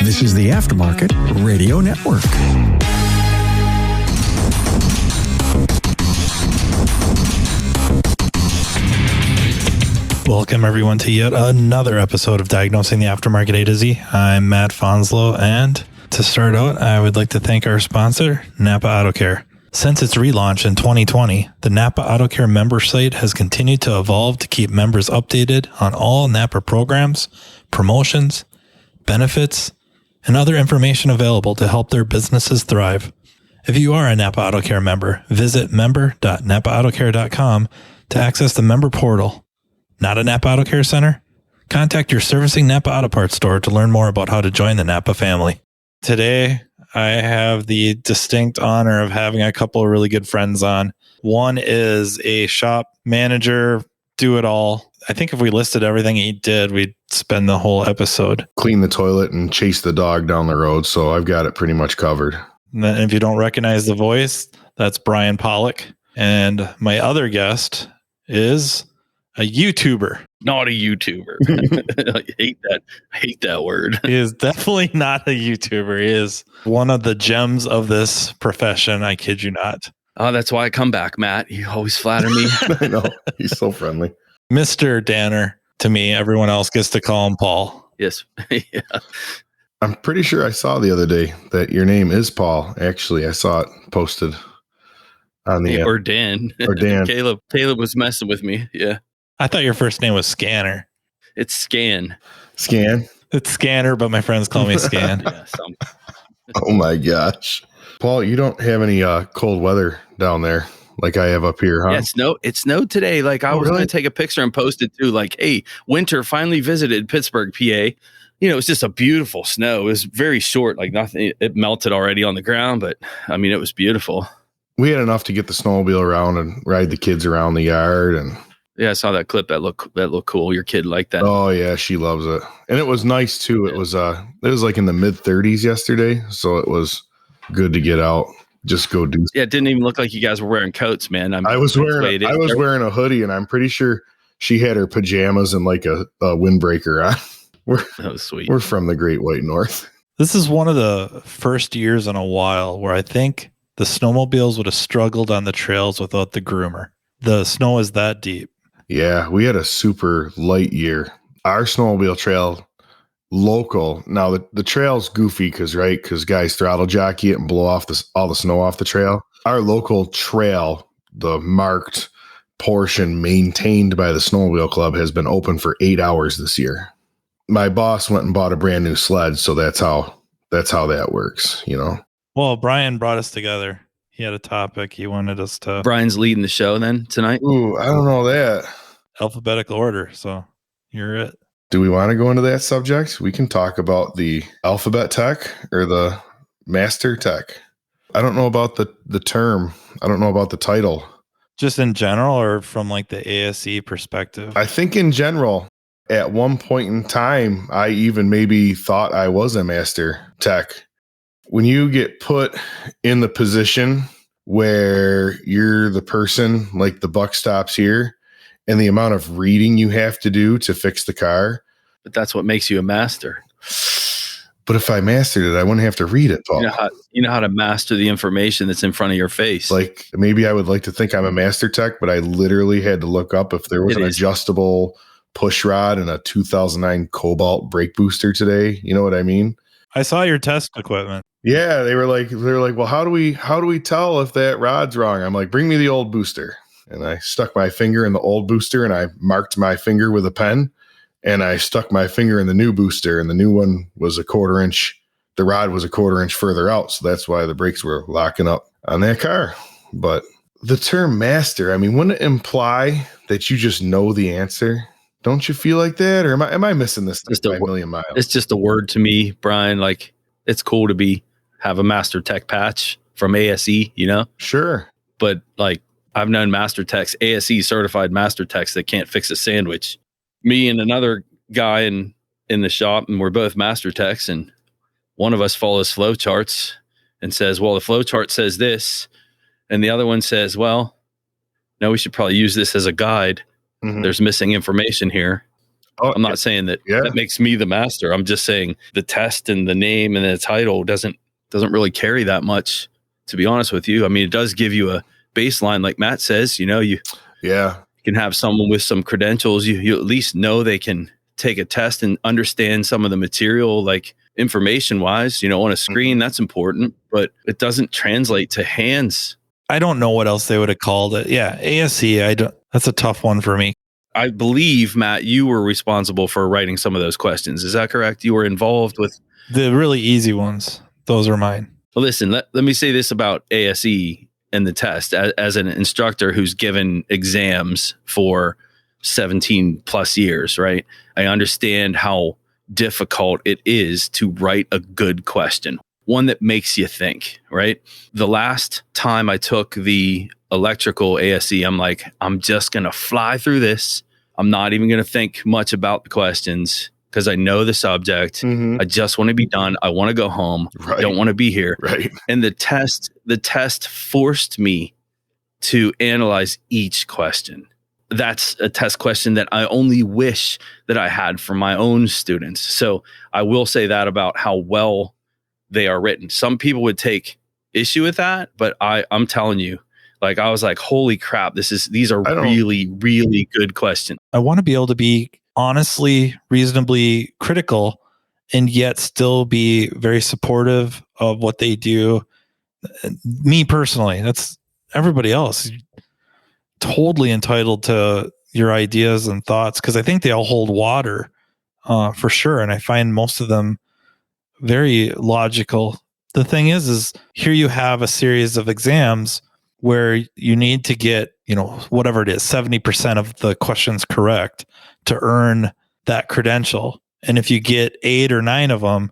This is the Aftermarket Radio Network. Welcome, everyone, to yet another episode of Diagnosing the Aftermarket A to Z. I'm Matt Fonslow, and to start out, I would like to thank our sponsor, Napa Auto Care. Since its relaunch in 2020, the Napa Auto Care member site has continued to evolve to keep members updated on all Napa programs, promotions, benefits, and other information available to help their businesses thrive. If you are a Napa Auto Care member, visit member.napaautocare.com to access the member portal. Not a Napa Auto Care Center? Contact your servicing Napa Auto Parts store to learn more about how to join the Napa family. Today, I have the distinct honor of having a couple of really good friends on. One is a shop manager, do it all. I think if we listed everything he did, we'd spend the whole episode. Clean the toilet and chase the dog down the road, so I've got it pretty much covered. And then if you don't recognize the voice, that's Bryan Pollack. And my other guest is a YouTuber. Not a YouTuber. I hate that word. He is definitely not a YouTuber. He is one of the gems of this profession. I kid you not. Oh, that's why I come back, Matt. You always flatter me. I know. He's so friendly. Mr. Danner to me. Everyone else gets to call him Paul. Yes. Yeah. I'm pretty sure I saw the other day that your name is Paul. Actually, I saw it posted on the or Dan. Or Dan. Caleb was messing with me. Yeah. I thought your first name was Scanner. It's Scan. Scan? It's Scanner, but my friends call me Scan. Yeah, Oh my gosh. Paul, you don't have any cold weather down there like I have up here, huh? Yeah, it snowed today. Like I was really? going to take a picture and post it too. Like, hey, winter finally visited Pittsburgh, PA. You know, it's just a beautiful snow. It was very short, like nothing. It melted already on the ground, but I mean, it was beautiful. We had enough to get the snowmobile around and ride the kids around the yard. And yeah, I saw that clip. That looked cool. Your kid liked that. Oh yeah, she loves it, and it was nice too. It was like in the mid 30s yesterday, so it was good to get out. Just go do. Yeah, it didn't even look like you guys were wearing coats, man. I was wearing a hoodie, and I'm pretty sure she had her pajamas and like a windbreaker on. That was sweet. We're from the Great White North. This is one of the first years in a while where I think the snowmobiles would have struggled on the trails without the groomer. The snow is that deep. Yeah, we had a super light year. Our snowmobile trail, local. Now the trail's goofy because guys throttle jockey it and blow off all the snow off the trail. Our local trail, the marked portion maintained by the snowmobile club, has been open for 8 hours this year. My boss went and bought a brand new sled, so that's how that works, you know. Well, Bryan brought us together. He had a topic he wanted us to. Brian's leading the show then tonight. Ooh, I don't know that. Alphabetical order, so you're it. Do we want to go into that subject? We can talk about the alphabet tech or the master tech. I don't know about the term. I don't know about the title. Just in general or from like the ASE perspective? I think in general, at one point in time, I even maybe thought I was a master tech. When you get put in the position where you're the person, like the buck stops here, and the amount of reading you have to do to fix the car. But that's what makes you a master. But if I mastered it, I wouldn't have to read it, Paul. You know how to master the information that's in front of your face. Like maybe I would like to think I'm a master tech, but I literally had to look up if there was an adjustable push rod and a 2009 Cobalt brake booster today. You know what I mean? I saw your test equipment. Yeah, they were like, well, how do we tell if that rod's wrong? I'm like, bring me the old booster. And I stuck my finger in the old booster and I marked my finger with a pen, and I stuck my finger in the new booster, and the new one was a 1/4 inch. The rod was a 1/4 inch further out. So that's why the brakes were locking up on that car. But the term master, I mean, wouldn't it imply that you just know the answer? Don't you feel like that? Or am I missing this by a million miles? It's just a word to me, Brian. Like, it's cool to have a master tech patch from ASE, you know? Sure. But like, I've known master techs, ASE certified master techs that can't fix a sandwich. Me and another guy in the shop, and we're both master techs, and one of us follows flow charts and says, well, the flow chart says this, and the other one says, well, no, we should probably use this as a guide. Mm-hmm. There's missing information here. Oh, I'm not saying that yeah. that makes me the master. I'm just saying the test and the name and the title doesn't really carry that much, to be honest with you. I mean, it does give you a baseline, like Matt says. You can have someone with some credentials. You at least know they can take a test and understand some of the material, like information wise, on a screen. That's important, but it doesn't translate to hands. I don't know what else they would have called it. Yeah, ASE. That's a tough one for me. I believe, Matt, you were responsible for writing some of those questions. Is that correct? You were involved with the really easy ones. Those are mine. Well, listen, let me say this about ASE and the test. As an instructor who's given exams for 17 plus years, right? I understand how difficult it is to write a good question, one that makes you think, right? The last time I took the electrical ASE, I'm like, I'm just going to fly through this. I'm not even going to think much about the questions because I know the subject. I just want to be done. I want to go home. Right. I don't want to be here. Right. And the test forced me to analyze each question. That's a test question that I only wish that I had for my own students. So I will say that about how well they are written. Some people would take issue with that, but I'm telling you, like, I was like, holy crap, these are really, really good questions. I want to be able to be honestly, reasonably critical and yet still be very supportive of what they do. Me personally, that's everybody else. Totally entitled to your ideas and thoughts because I think they all hold water for sure. And I find most of them very logical. The thing is here you have a series of exams where you need to get, whatever it is, 70% of the questions correct to earn that credential. And if you get 8 or 9 of them,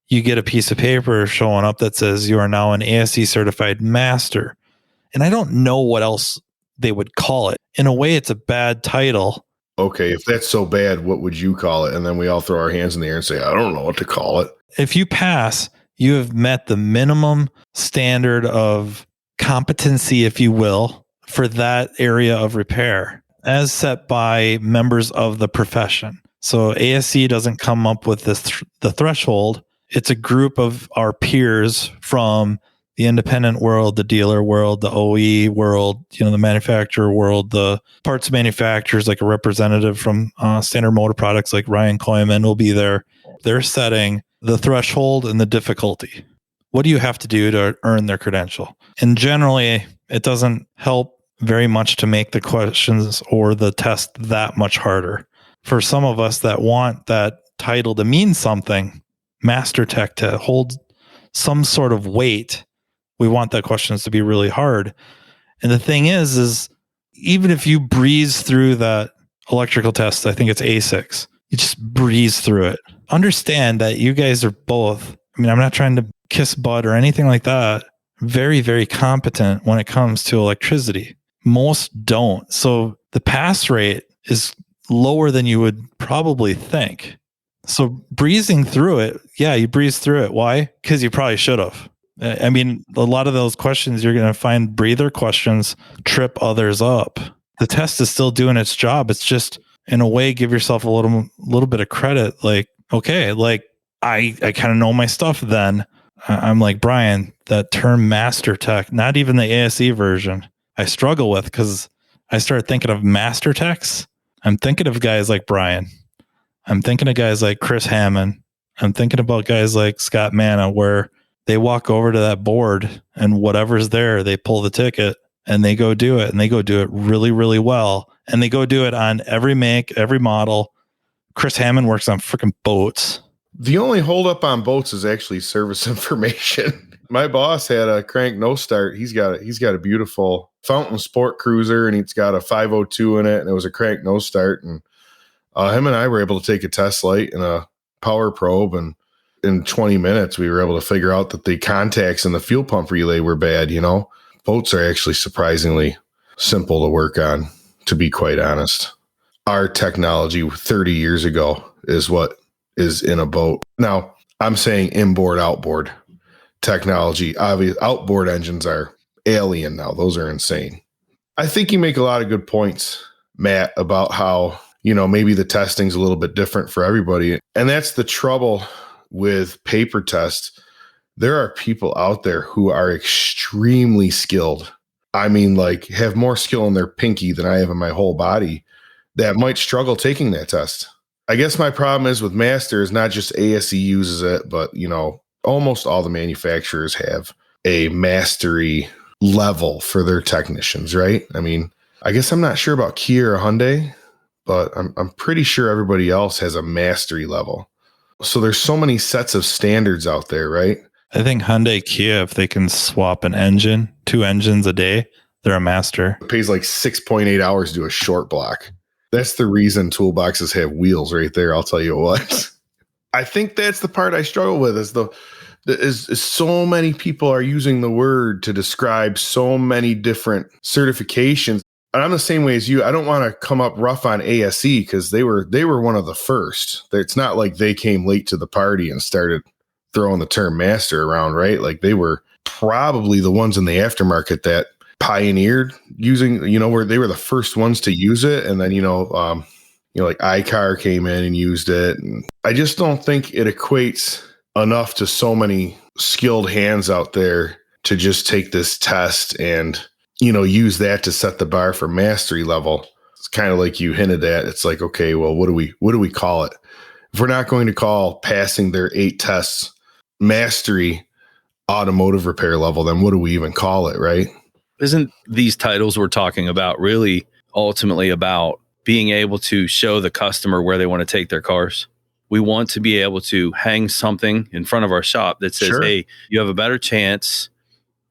you get a piece of paper showing up that says you are now an ASE certified master. And I don't know what else they would call it. In a way, it's a bad title. Okay, if that's so bad, what would you call it? And then we all throw our hands in the air and say, I don't know what to call it. If you pass, you have met the minimum standard of competency, if you will, for that area of repair as set by members of the profession. So ASE doesn't come up with the threshold. It's a group of our peers from the independent world, the dealer world, the OE world, the manufacturer world, the parts manufacturers, like a representative from Standard Motor Products, like Ryan Koyman will be there. They're setting the threshold and the difficulty. What do you have to do to earn their credential? And generally, it doesn't help very much to make the questions or the test that much harder. For some of us that want that title to mean something, Master Tech to hold some sort of weight, we want the questions to be really hard. And the thing is even if you breeze through that electrical test, I think it's A6, you just breeze through it. Understand that you guys are both, I'm not trying to kiss butt or anything like that, very, very competent when it comes to electricity. Most don't. So the pass rate is lower than you would probably think. So breezing through it, yeah, you breeze through it. Why? Because you probably should have. A lot of those questions, you're going to find breather questions trip others up. The test is still doing its job. It's just, in a way, give yourself a little bit of credit. Like, okay, like I kind of know my stuff then. I'm like, Bryan, that term Master Tech, not even the ASE version, I struggle with because I start thinking of Master Techs. I'm thinking of guys like Bryan. I'm thinking of guys like Chris Hammond. I'm thinking about guys like Scott Manna, where they walk over to that board and whatever's there, they pull the ticket and they go do it. And they go do it really, really well. And they go do it on every make, every model. Chris Hammond works on freaking boats. The only holdup on boats is actually service information. My boss had a crank no start. He's got a beautiful Fountain Sport Cruiser, and it's got a 502 in it, and it was a crank no start. And him and I were able to take a test light and a power probe, and in 20 minutes we were able to figure out that the contacts in the fuel pump relay were bad. Boats are actually surprisingly simple to work on, to be quite honest. Our technology 30 years ago is what is in a boat. Now, I'm saying inboard, outboard technology. Obviously, outboard engines are alien now. Those are insane. I think you make a lot of good points, Matt, about how maybe the testing's a little bit different for everybody. And that's the trouble with paper tests. There are people out there who are extremely skilled. I mean, like, have more skill in their pinky than I have in my whole body that might struggle taking that test. I guess my problem is with master is not just ASE uses it, but, almost all the manufacturers have a mastery level for their technicians, right? I mean, I guess I'm not sure about Kia or Hyundai, but I'm pretty sure everybody else has a mastery level. So there's so many sets of standards out there, right? I think Hyundai, Kia, if they can swap an engine, 2 engines a day, they're a master. It pays like 6.8 hours to do a short block. That's the reason toolboxes have wheels right there. I'll tell you what. I think that's the part I struggle with is so many people are using the word to describe so many different certifications. And I'm the same way as you. I don't want to come up rough on ASE because they were one of the first. It's not like they came late to the party and started throwing the term master around, right? Like they were probably the ones in the aftermarket that pioneered using, where they were the first ones to use it. And then, like iCar came in and used it. And I just don't think it equates enough to so many skilled hands out there to just take this test and, use that to set the bar for mastery level. It's kind of like you hinted at. It's like, okay, well, what do we call it? If we're not going to call passing their 8 tests mastery automotive repair level, then what do we even call it, right? Isn't these titles we're talking about really ultimately about being able to show the customer where they want to take their cars? We want to be able to hang something in front of our shop that says, hey, you have a better chance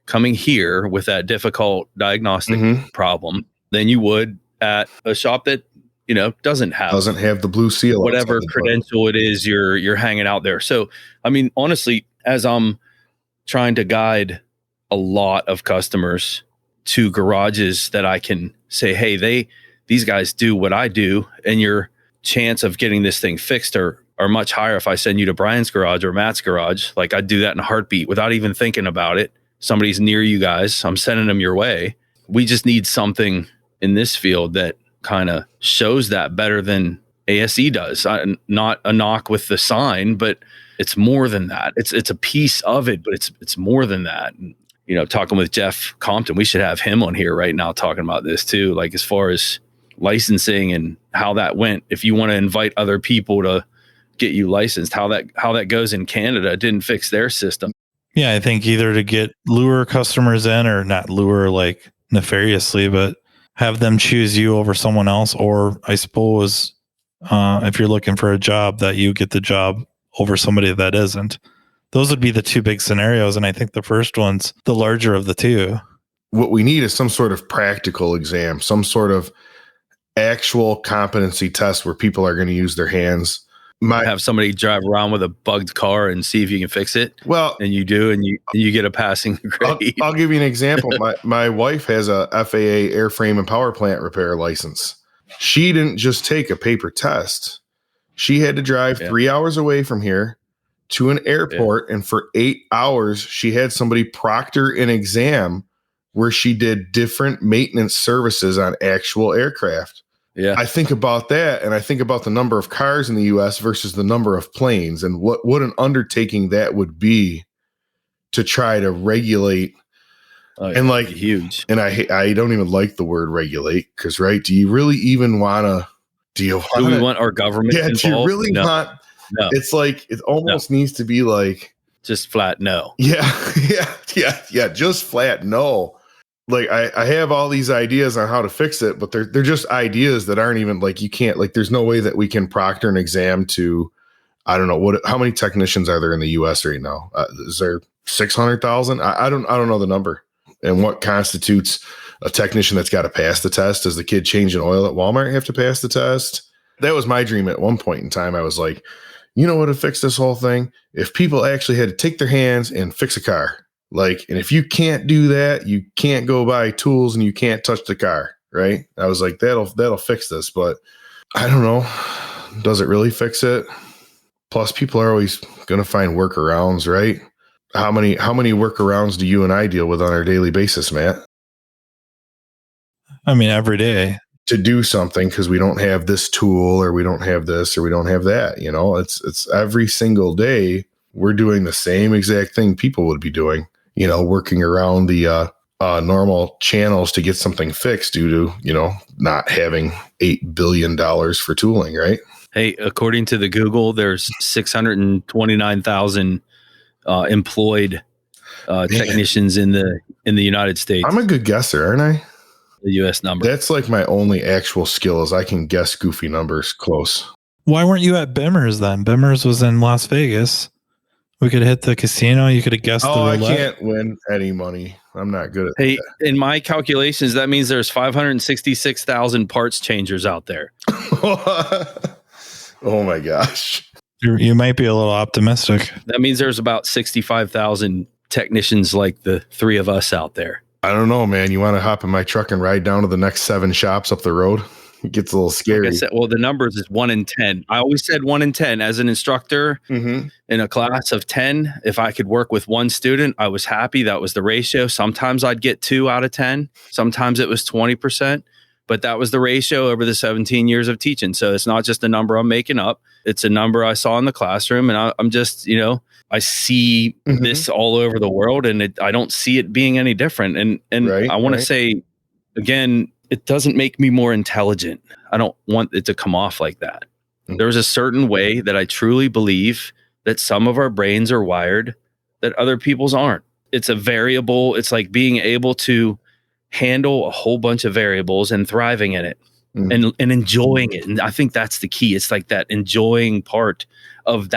coming here with that difficult diagnostic problem than you would at a shop that, doesn't have the blue seal, whatever credential it is you're hanging out there. So, I mean, honestly, as I'm trying to guide a lot of customers to garages that I can say, hey, these guys do what I do, and your chance of getting this thing fixed are much higher if I send you to Bryan's garage or Matt's garage. Like, I'd do that in a heartbeat without even thinking about it. Somebody's near you guys, I'm sending them your way. We just need something in this field that kind of shows that better than ASE does. Not a knock with the sign, but it's more than that. It's a piece of it, but it's more than that. And, talking with Jeff Compton, we should have him on here right now talking about this too. Like, as far as licensing and how that went, if you want to invite other people to get you licensed, how that goes in Canada. It didn't fix their system. Yeah, I think either to lure customers in, or not lure like nefariously, but have them choose you over someone else. Or I suppose if you're looking for a job, that you get the job over somebody that isn't. Those would be the 2 big scenarios. And I think the first one's the larger of the 2. What we need is some sort of practical exam, some sort of actual competency test where people are going to use their hands. Have somebody drive around with a bugged car and see if you can fix it. Well, and you do, and you get a passing grade. I'll give you an example. My wife has a FAA airframe and power plant repair license. She didn't just take a paper test. She had to drive 3 hours away from here to an airport, and for 8 hours, she had somebody proctor an exam where she did different maintenance services on actual aircraft. Yeah, I think about that, and I think about the number of cars in the U.S. versus the number of planes, and what an undertaking that would be to try to regulate. And like huge. And I don't even like the word regulate, because do you really even want to? Do we want our government? Yeah, involved? Do you really want? No. It's like it almost needs to be like just flat no. Yeah, just flat no. Like I have all these ideas on how to fix it, but they're just ideas that aren't even like, you can't, like, there's no way that we can proctor an exam to, I don't know how many technicians are there in the US right now? Is there 600,000? I don't know the number. And what constitutes a technician that's got to pass the test? Does the kid changing oil at Walmart have to pass the test? That was my dream at one point in time. I was like, you know what would fix this whole thing? If people actually had to take their hands and fix a car. Like, and if you can't do that, you can't go buy tools and you can't touch the car, right? I was like, that'll fix this, but I don't know. Does it really fix it? Plus, people are always going to find workarounds, right? How many workarounds do you and I deal with on our daily basis, Matt? I mean, every day. to do something because we don't have this tool or we don't have this or we don't have that. You know, it's every single day we're doing the same exact thing people would be doing, you know, working around the normal channels to get something fixed due to, you know, not having $8 billion for tooling, right? Hey, according to the Google, there's 629,000 employed technicians in the United States. I'm a good guesser, aren't I? The U.S. number. That's like my only actual skill is I can guess goofy numbers close. Why weren't you at Bimmers then? Bimmers was in Las Vegas. We could hit the casino. You could have guessed the roulette. I can't win any money. I'm not good at Hey, that. in my calculations, that means there's 566,000 parts changers out there. Oh my gosh. You might be a little optimistic. That means there's about 65,000 technicians like the three of us out there. I don't know, man. You want to hop in my truck and ride down to the next 7 shops up the road? It gets a little scary. Like I said, well, the numbers is 1 in 10. I always said 1 in 10 as an instructor in a class of 10. If I could work with one student, I was happy. That was the ratio. Sometimes I'd get 2 out of 10. Sometimes it was 20, but that was the ratio over the 17 years of teaching. So it's not just a number I'm making up. It's a number I saw in the classroom, and I'm just, you know, I see this all over the world, and I don't see it being any different. And Right, I want to say again, it doesn't make me more intelligent. I don't want it to come off like that. There's a certain way that I truly believe that some of our brains are wired that other people's aren't. It's a variable. It's like being able to handle a whole bunch of variables and thriving in it and enjoying it. And I think that's the key. It's like that enjoying part of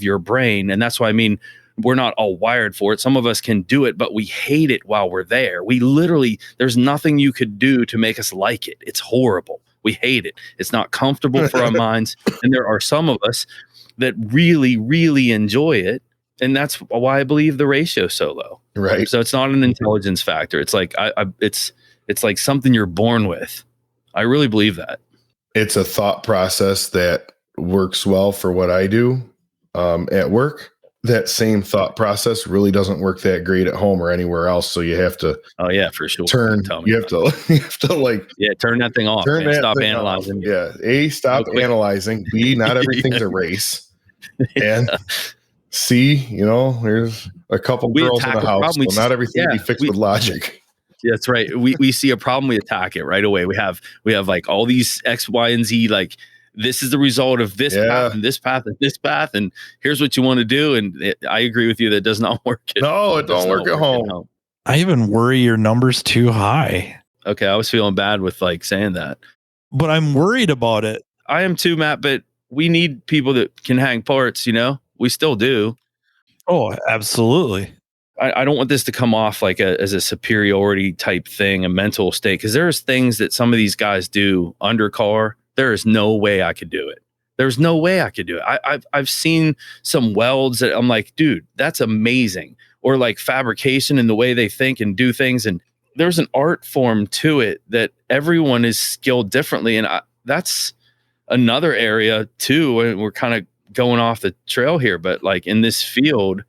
your brain. And that's why, I mean, we're not all wired for it. Some of us can do it, but we hate it while we're there. We literally, there's nothing you could do to make us like it. It's horrible. We hate it. It's not comfortable for our minds. And there are some of us that really, really enjoy it. And that's why I believe the ratio is so low. Right. So it's not an intelligence factor. It's like, it's like something you're born with. I really believe that. It's a thought process that works well for what I do at work. That same thought process really doesn't work that great at home or anywhere else. So you have to, oh yeah, for sure. Turn that thing off. Stop analyzing. Yeah. A, stop analyzing. B, not everything's a race. And C, you know, there's a couple girls in the house, so not everything can be fixed with logic. Yeah, that's right. We see a problem, we attack it right away. We have like all these X, Y, and Z, like, this is the result of this path and this path and this path, and here's what you want to do. And I agree with you, that does not work. It don't work at home. I even worry your number's too high. Okay, I was feeling bad with like saying that, but I'm worried about it. I am too, Matt. But we need people that can hang parts. You know, we still do. Oh, absolutely. I don't want this to come off like as a superiority type thing, a mental state, because there's things that some of these guys do undercar. There is no way I could do it. There's no way I could do it. I've seen some welds that I'm like, dude, that's amazing. Or like fabrication and the way they think and do things. And there's an art form to it that everyone is skilled differently. And that's another area too. And we're kind of going off the trail here, but like in this field,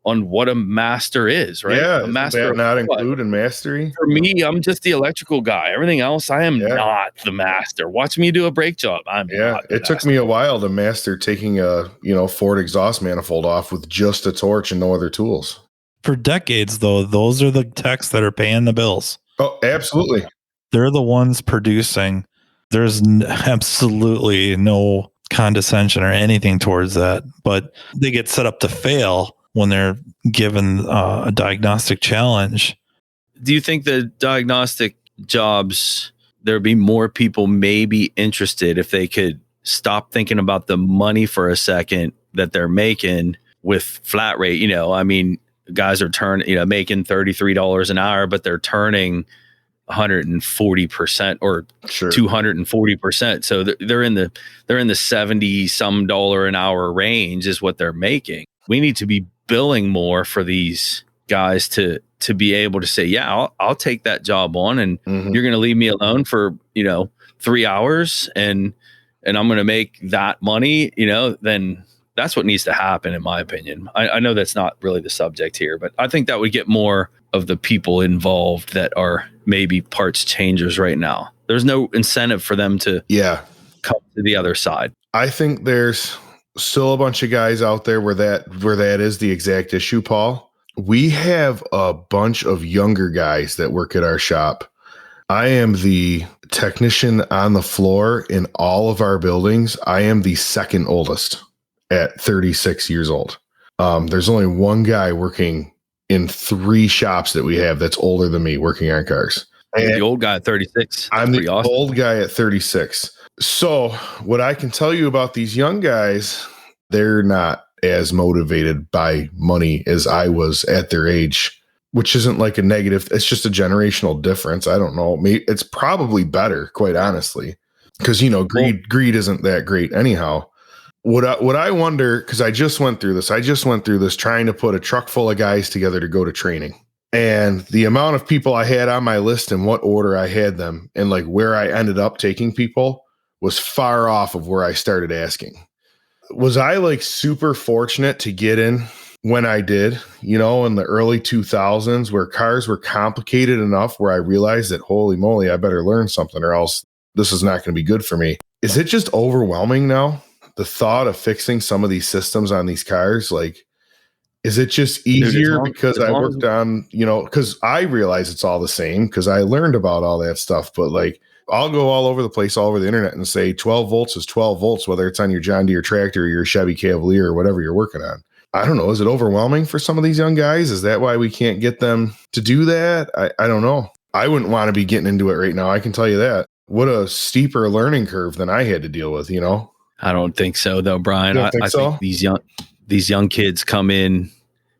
on what a master is, right? Yeah, a master that not include in mastery. For me, I'm just the electrical guy. Everything else, I am not the master. Watch me do a brake job. It took me a while to master taking a Ford exhaust manifold off with just a torch and no other tools. For decades, though, those are the techs that are paying the bills. Oh, absolutely. They're the ones producing. There's absolutely no condescension or anything towards that, but they get set up to fail when they're given a diagnostic challenge. Do you think the diagnostic jobs, there'd be more people maybe interested if they could stop thinking about the money for a second that they're making with flat rate? You know, I mean, guys are making $33 an hour, but they're turning 140% or 240%. So they're in the 70 some dollar an hour range is what they're making. We need to be billing more for these guys to be able to say, yeah, I'll take that job on, and you're going to leave me alone for 3 hours, and I'm going to make that money. Then that's what needs to happen, in my opinion. I know that's not really the subject here, but I think that would get more of the people involved that are maybe parts changers right now. there's no incentive for them to come to the other side. I think there's still a bunch of guys out there where that is the exact issue, Paul. We have a bunch of younger guys that work at our shop. I am the technician on the floor in all of our buildings. I am the second oldest at 36 years old. There's only one guy working in 3 shops that we have that's older than me working on cars. The old guy at 36. I'm the old guy at 36. So what I can tell you about these young guys, they're not as motivated by money as I was at their age, which isn't like a negative. It's just a generational difference. I don't know. Maybe it's probably better, quite honestly, because, greed isn't that great anyhow. What I wonder, because I just went through this trying to put a truck full of guys together to go to training. And the amount of people I had on my list and what order I had them and like where I ended up taking people was far off of where I started asking. Was I like super fortunate to get in when I did, in the early 2000s where cars were complicated enough where I realized that, holy moly, I better learn something or else this is not going to be good for me. Is it just overwhelming now? The thought of fixing some of these systems on these cars, like, is it just easier because I worked on, because I realize it's all the same because I learned about all that stuff, but like, I'll go all over the place, all over the internet and say 12 volts is 12 volts, whether it's on your John Deere tractor or your Chevy Cavalier or whatever you're working on. I don't know. Is it overwhelming for some of these young guys? Is that why we can't get them to do that? I don't know. I wouldn't want to be getting into it right now. I can tell you that. What a steeper learning curve than I had to deal with, I don't think so though, Brian. I think these young kids come in.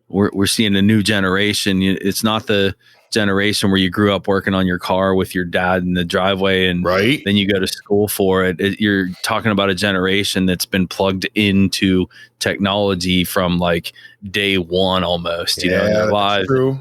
We're seeing a new generation. It's not the generation where you grew up working on your car with your dad in the driveway and then you go to school for it. You're talking about a generation that's been plugged into technology from like day one almost, in their lives. True.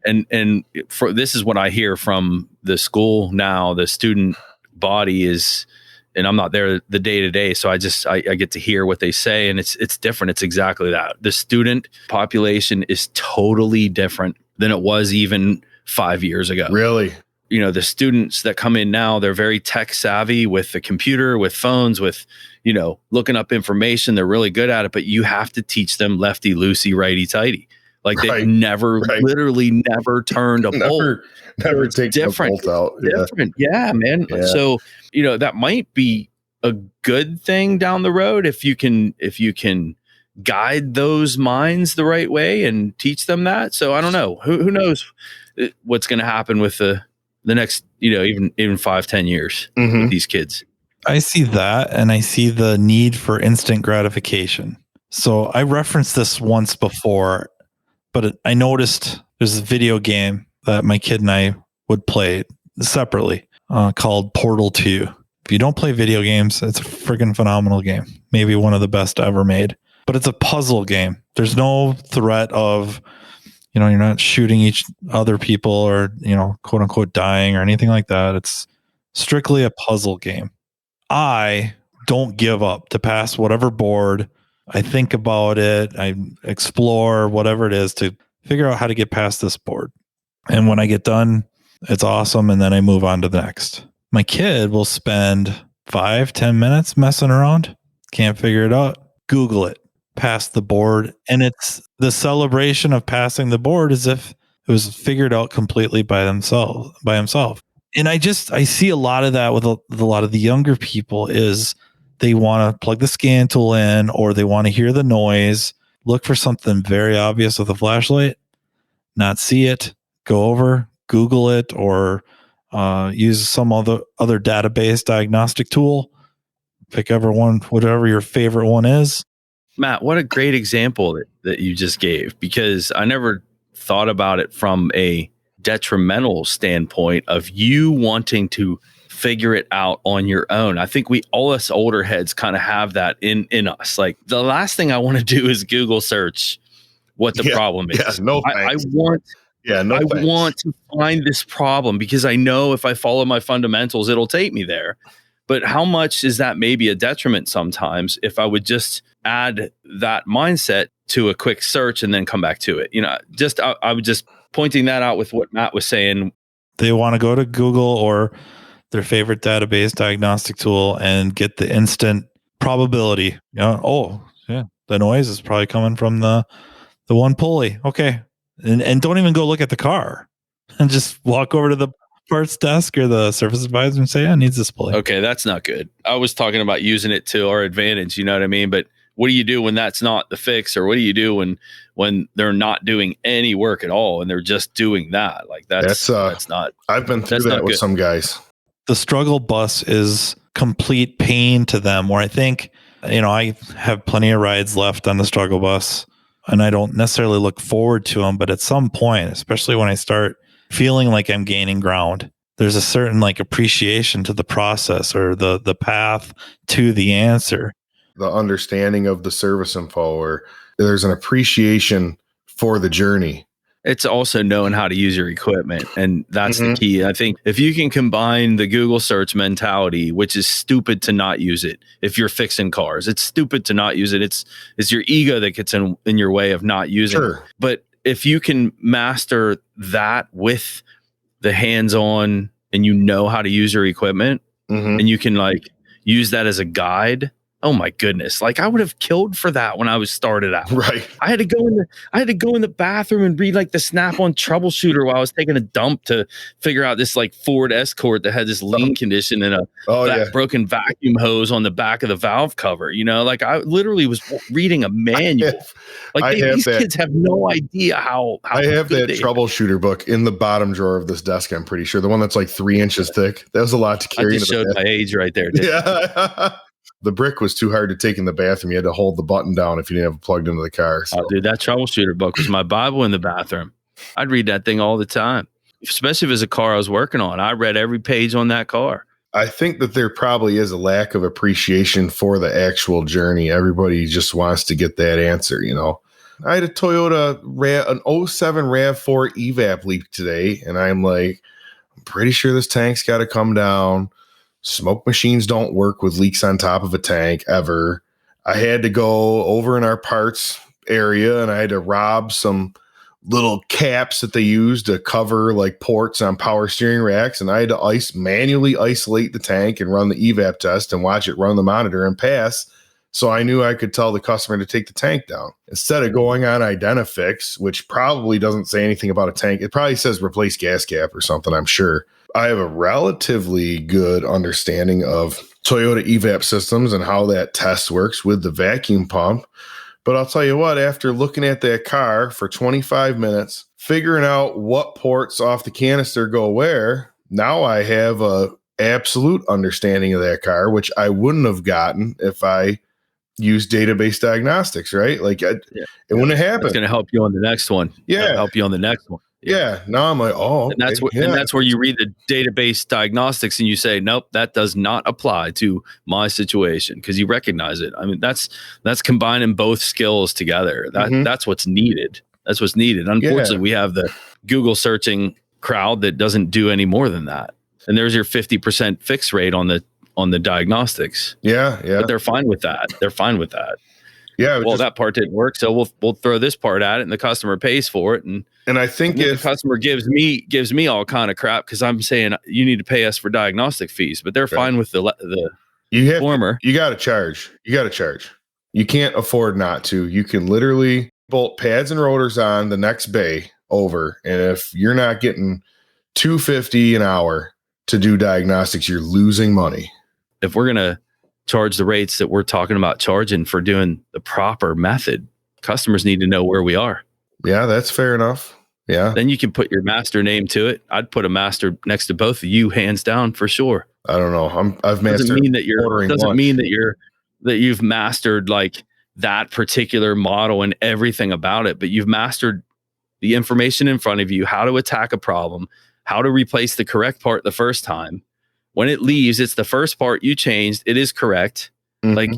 And for this is what I hear from the school now, the student body is, and I'm not there the day to day. So I get to hear what they say and it's different. It's exactly that. The student population is totally different than it was even 5 years ago. Really? The students that come in now, they're very tech savvy with the computer, with phones, with, looking up information. They're really good at it, but you have to teach them lefty loosey, righty tighty. Like they've literally never turned a bolt. Never take a bolt out. Different. Yeah, man. Yeah. So, that might be a good thing down the road if you can guide those minds the right way and teach them that. So I don't know. Who knows what's going to happen with the next, even 5-10 years with these kids. I see that, and I see the need for instant gratification. So I referenced this once before, but I noticed there's a video game that my kid and I would play separately called Portal 2. If you don't play video games, it's a freaking phenomenal game. Maybe one of the best ever made. But it's a puzzle game. There's no threat of, you're not shooting each other people or, quote unquote dying or anything like that. It's strictly a puzzle game. I don't give up to pass whatever board. I think about it. I explore whatever it is to figure out how to get past this board. And when I get done, it's awesome. And then I move on to the next. My kid will spend 5-10 minutes messing around. Can't figure it out. Google it. Pass the board, and it's the celebration of passing the board as if it was figured out completely by himself. And I see a lot of that with a lot of the younger people is they want to plug the scan tool in or they want to hear the noise, look for something very obvious with a flashlight, not see it, go over, Google it, or use some other database diagnostic tool, pick whatever your favorite one is. Matt, what a great example that you just gave, because I never thought about it from a detrimental standpoint of you wanting to figure it out on your own. I think all us older heads kind of have that in us. Like the last thing I want to do is Google search what the problem is. Yeah, no thanks. I want to find this problem because I know if I follow my fundamentals, it'll take me there. But how much is that maybe a detriment sometimes if I would just add that mindset to a quick search and then come back to it? I was just pointing that out with what Matt was saying. They want to go to Google or their favorite database diagnostic tool and get the instant probability. Oh, yeah, the noise is probably coming from the one pulley. Okay. And don't even go look at the car and just walk over to the parts desk or the service advisor and say, it needs this pulley. Okay, that's not good. I was talking about using it to our advantage, you know what I mean? But what do you do when that's not the fix? Or what do you do when they're not doing any work at all and they're just doing that? Like that's not. I've been through that with some guys. The struggle bus is complete pain to them, where I think, I have plenty of rides left on the struggle bus and I don't necessarily look forward to them, but at some point, especially when I start feeling like I'm gaining ground, there's a certain like appreciation to the process or the path to the answer. The understanding of the service info, or there's an appreciation for the journey. It's also knowing how to use your equipment. And that's the key. I think if you can combine the Google search mentality, which is stupid to not use it. If you're fixing cars, it's stupid to not use it. It's your ego that gets in your way of not using it. But if you can master that with the hands-on and you know how to use your equipment and you can like use that as a guide, oh my goodness. Like I would have killed for that when I was started out. Right. I had to go in the bathroom and read like the Snap-on troubleshooter while I was taking a dump to figure out this like Ford Escort that had this lean condition and a broken vacuum hose on the back of the valve cover. Like I literally was reading a manual. These kids have no idea how I have that troubleshooter book in the bottom drawer of this desk. I'm pretty sure the one that's like 3 inches thick. That was a lot to carry. I just showed my age right there. Yeah. The brick was too hard to take in the bathroom. You had to hold the button down if you didn't have it plugged into the car. So. Oh, dude, that troubleshooter book was my Bible in the bathroom. I'd read that thing all the time, especially if it was a car I was working on. I read every page on that car. I think that there probably is a lack of appreciation for the actual journey. Everybody just wants to get that answer, I had a Toyota an 07 RAV4 evap leak today, and I'm like, I'm pretty sure this tank's got to come down. Smoke machines don't work with leaks on top of a tank ever. I had to go over in our parts area and I had to rob some little caps that they use to cover like ports on power steering racks. And I had to manually isolate the tank and run the evap test and watch it run the monitor and pass. So I knew I could tell the customer to take the tank down instead of going on Identifix, which probably doesn't say anything about a tank. It probably says replace gas cap or something, I'm sure. I have a relatively good understanding of Toyota evap systems and how that test works with the vacuum pump. But I'll tell you what, after looking at that car for 25 minutes, figuring out what ports off the canister go where, now I have a absolute understanding of that car, which I wouldn't have gotten if I used database diagnostics, right? Like it wouldn't have happened. It's going to help you on the next one. Yeah. Help you on the next one. Yeah. Now I'm like, oh, and that's where you read the database diagnostics and you say, nope, that does not apply to my situation because you recognize it. I mean, that's combining both skills together. That's what's needed. That's what's needed. Unfortunately, we have the Google searching crowd that doesn't do any more than that. And there's your 50% fix rate on the diagnostics. Yeah. But they're fine with that. Yeah. Well, that part didn't work, so we'll throw this part at it, and the customer pays for it. And I think if the customer gives me all kind of crap because I'm saying you need to pay us for diagnostic fees, but they're fine with the former. You got to charge. You can't afford not to. You can literally bolt pads and rotors on the next bay over, and if you're not getting $250 an hour to do diagnostics, you're losing money. If we're gonna charge the rates that we're talking about charging for doing the proper method, customers need to know where we are. Yeah, that's fair enough. Yeah. Then you can put your master name to it. I'd put a master next to both of you, hands down, for sure. I don't know. I've mastered. Doesn't mean that you've mastered like that particular model and everything about it, but you've mastered the information in front of you, how to attack a problem, how to replace the correct part the first time. When it leaves, it's the first part you changed. It is correct. Like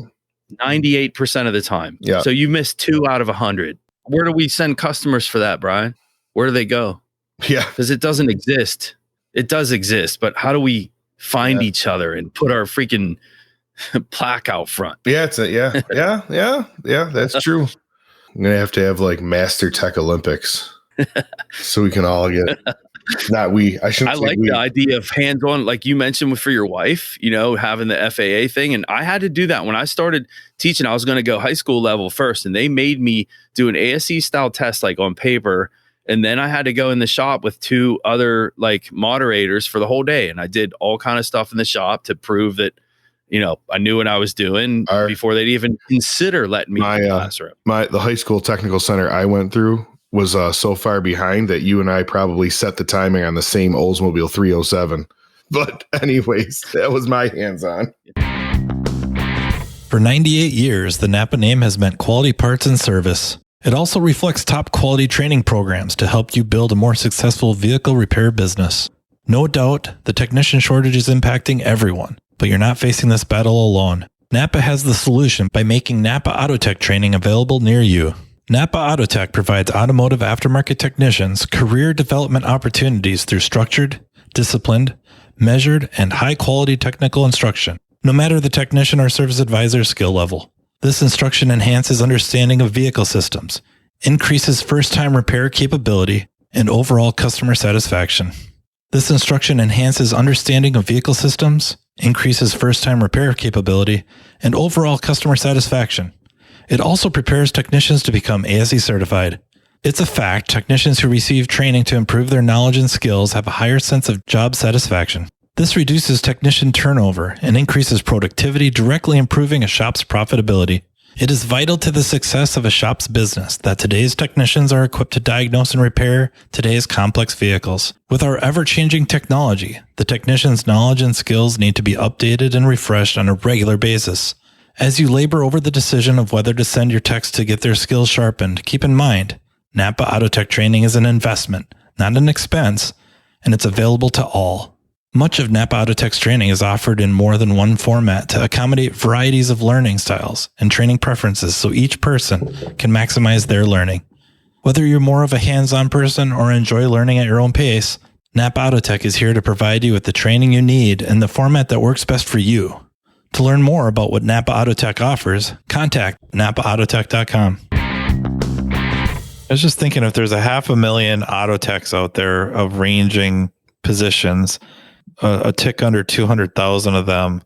98% of the time. Yeah. So you missed 2 out of 100. Where do we send customers for that, Brian? Where do they go? Yeah. Because it doesn't exist. It does exist, but how do we find each other and put our freaking plaque out front? Yeah, yeah, that's true. I'm gonna have to have like Master Tech Olympics so we can all get Not we. I shouldn't I say like we. the idea of hands-on, like you mentioned for your wife, having the FAA thing. And I had to do that when I started teaching. I was going to go high school level first, and they made me do an ASE style test, like on paper. And then I had to go in the shop with 2 other like moderators for the whole day. And I did all kind of stuff in the shop to prove that, I knew what I was doing before they'd even consider letting me in the classroom. The high school technical center I went through was so far behind that you and I probably set the timing on the same Oldsmobile 307. But anyways, that was my hands-on. For 98 years, the Napa name has meant quality parts and service. It also reflects top quality training programs to help you build a more successful vehicle repair business. No doubt, the technician shortage is impacting everyone, but you're not facing this battle alone. Napa has the solution by making Napa Autotech training available near you. Napa Autotech provides automotive aftermarket technicians career development opportunities through structured, disciplined, measured, and high-quality technical instruction, no matter the technician or service advisor skill level. This instruction enhances understanding of vehicle systems, increases first-time repair capability, and overall customer satisfaction. This instruction enhances understanding of vehicle systems, increases first-time repair capability, and overall customer satisfaction. It also prepares technicians to become ASE certified. It's a fact technicians who receive training to improve their knowledge and skills have a higher sense of job satisfaction. This reduces technician turnover and increases productivity, directly improving a shop's profitability. It is vital to the success of a shop's business that today's technicians are equipped to diagnose and repair today's complex vehicles. With our ever-changing technology, the technician's knowledge and skills need to be updated and refreshed on a regular basis. As you labor over the decision of whether to send your techs to get their skills sharpened, keep in mind, Napa Autotech training is an investment, not an expense, and it's available to all. Much of Napa Autotech's training is offered in more than one format to accommodate varieties of learning styles and training preferences so each person can maximize their learning. Whether you're more of a hands-on person or enjoy learning at your own pace, Napa Autotech is here to provide you with the training you need in the format that works best for you. To learn more about what Napa Autotech offers, contact napaautotech.com. I was just thinking if there's 500,000 Autotechs out there of ranging positions, a tick under 200,000 of them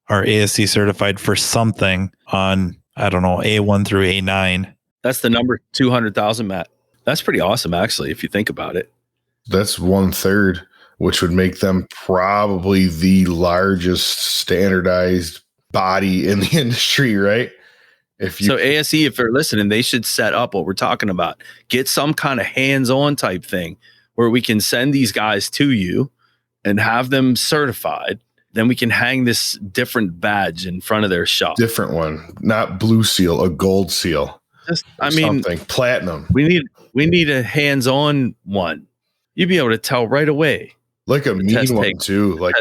are ASE certified for something on, A1 through A9. That's the number, 200,000, Matt. That's pretty awesome, actually, if you think about it. That's 1/3, which would make them probably the largest standardized body in the industry, right? So ASE, if they're listening, they should set up what we're talking about. Get some kind of hands-on type thing where we can send these guys to you and have them certified. Then we can hang this different badge in front of their shop. Different one, not blue seal, a gold seal. Something platinum. We need a hands-on one. You'd be able to tell right away. Like a mean one too. Like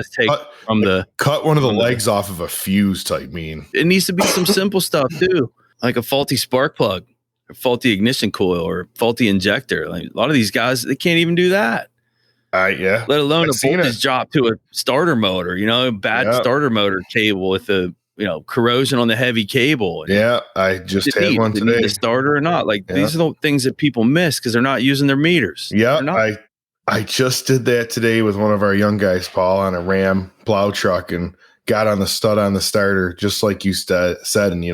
cut one of the legs off of a fuse type mean. It needs to be some simple stuff too, like a faulty spark plug, or faulty ignition coil, or faulty injector. Like a lot of these guys, they can't even do that. Yeah. Let alone a voltage drop to a starter motor. Bad starter motor cable with the corrosion on the heavy cable. Yeah, I just had one today. Need the starter or not? These are the things that people miss because they're not using their meters. Yeah, I just did that today with one of our young guys, Paul, on a Ram plow truck, and got on the stud on the starter, just like you said, and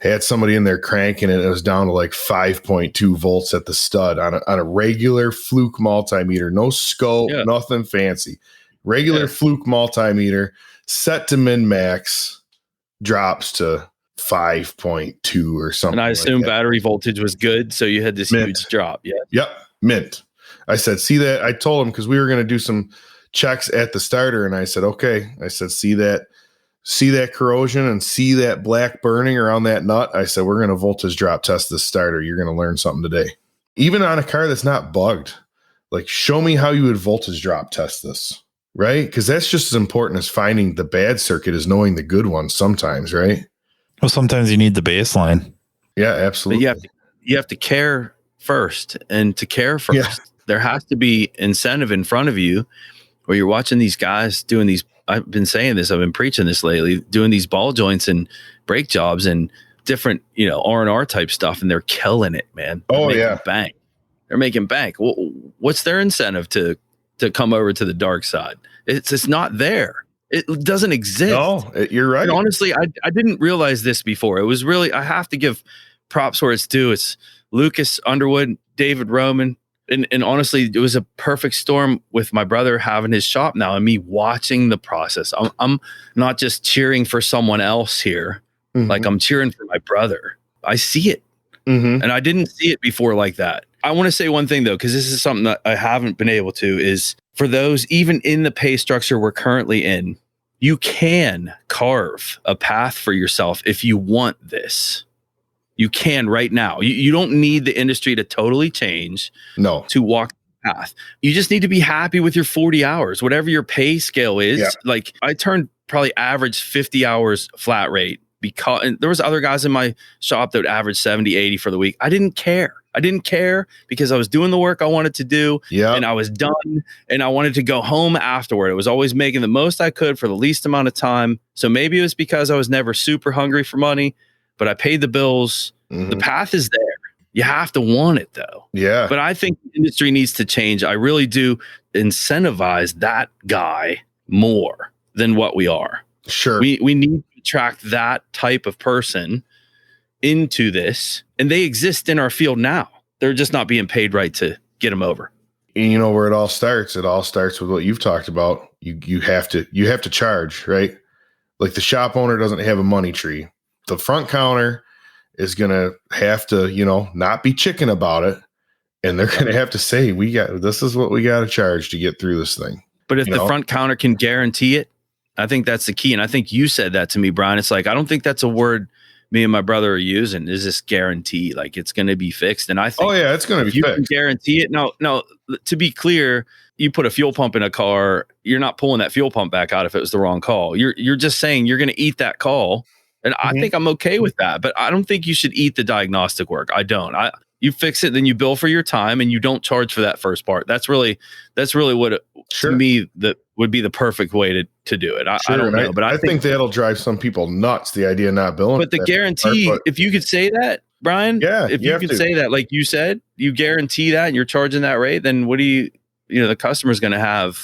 had somebody in there cranking it. It was down to like 5.2 volts at the stud on a regular fluke multimeter, no scope, nothing fancy, regular fluke multimeter, set to min max, drops to 5.2 or something. And I assume battery voltage was good, so you had this huge drop. Yep, mint. I said, see that? I told him because we were going to do some checks at the starter, and I said, okay. I said, see that corrosion and see that black burning around that nut? I said, we're going to voltage drop test this starter. You're going to learn something today. Even on a car that's not bugged, like show me how you would voltage drop test this, right? Because that's just as important as finding the bad circuit as knowing the good one sometimes, right? Well, sometimes you need the baseline. Yeah, absolutely. But you have to care first, and to care first, there has to be incentive in front of you where you're watching these guys doing these. I've been saying this, I've been preaching this lately, doing these ball joints and brake jobs and different, R&R type stuff. And they're killing it, man. They're making bank. They're making bank. What's their incentive to to come over to the dark side. It's not there. It doesn't exist. No, you're right. And honestly, I didn't realize this before. It was really, I have to give props where it's due. It's Lucas Underwood, David Roman. And honestly, it was a perfect storm with my brother having his shop now and me watching the process. I'm not just cheering for someone else here. Like I'm cheering for my brother. I see it. And I didn't see it before like that. I want to say one thing though, because this is something that I haven't been able to, is for those, even in the pay structure we're currently in, you can carve a path for yourself if you want this. You can right now. You don't need the industry to totally change to walk the path. You just need to be happy with your 40 hours, whatever your pay scale is. Yeah. Like I turned probably average 50 hours flat rate, because and there was other guys in my shop that would average 70, 80 for the week. I didn't care. I didn't care because I was doing the work I wanted to do and I was done and I wanted to go home afterward. It was always making the most I could for the least amount of time. So maybe it was because I was never super hungry for money, but I paid the bills. The path is there. You have to want it though. Yeah. But I think the industry needs to change. I really do incentivize that guy more than what we are. Sure. We need to attract that type of person into this, and they exist in our field now. They're just not being paid right to get them over. And you know where it all starts? It all starts with what you've talked about. You have to charge, right? Like the shop owner doesn't have a money tree. The front counter is going to have to, not be chicken about it. And they're going to have to say, this is what we got to charge to get through this thing. But if the front counter can guarantee it, I think that's the key. And I think you said that to me, Bryan. It's like, I don't think that's a word me and my brother are using. Is this guarantee? Like it's going to be fixed. And I think, it's going to be fixed. You can guarantee it. No, to be clear, you put a fuel pump in a car, you're not pulling that fuel pump back out if it was the wrong call. You're just saying you're going to eat that call. And I think I'm okay with that, but I don't think you should eat the diagnostic work. I don't. You fix it, then you bill for your time, and you don't charge for that first part. That's really what to me that would be the perfect way to do it. I don't know, but I think that'll drive some people nuts. The idea of not billing, but the guarantee. If you could say that, Bryan, if you could say that, like you said, you guarantee that, and you're charging that rate, then what do the customer's going to have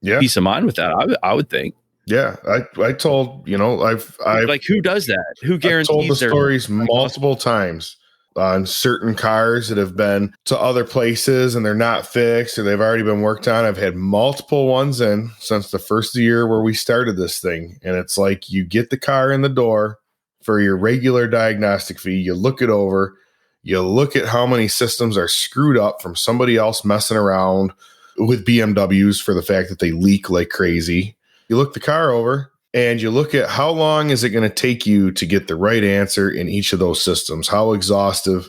peace of mind with that? I would think. Yeah, I told I've like who does that? Who guarantees? I've told the stories multiple times on certain cars that have been to other places and they're not fixed or they've already been worked on. I've had multiple ones in since the first year where we started this thing, and it's like you get the car in the door for your regular diagnostic fee. You look it over. You look at how many systems are screwed up from somebody else messing around with BMWs for the fact that they leak like crazy. You look the car over and you look at how long is it going to take you to get the right answer in each of those systems, how exhaustive,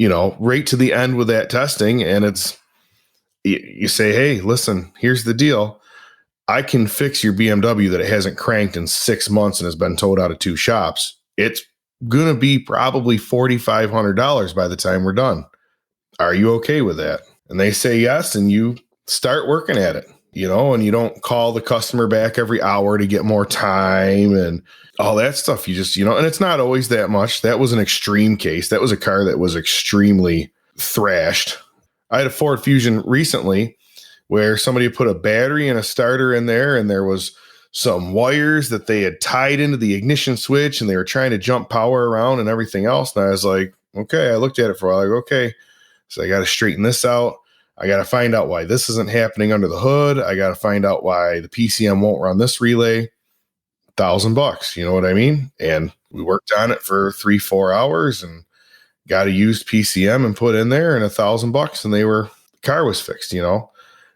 right to the end with that testing. And you say, hey, listen, here's the deal. I can fix your BMW that it hasn't cranked in 6 months and has been towed out of 2 shops. It's going to be probably $4,500 by the time we're done. Are you okay with that? And they say yes, and you start working at it. And you don't call the customer back every hour to get more time and all that stuff. You just, and it's not always that much. That was an extreme case. That was a car that was extremely thrashed. I had a Ford Fusion recently where somebody put a battery and a starter in there, and there was some wires that they had tied into the ignition switch, and they were trying to jump power around and everything else. And I was like, okay, I looked at it for a while. Like, okay, so I got to straighten this out. I got to find out why this isn't happening under the hood. I got to find out why the PCM won't run this relay. $1,000, you know what I mean? And we worked on it for 3-4 hours and got a used PCM and put in there, and $1,000, and the car was fixed, And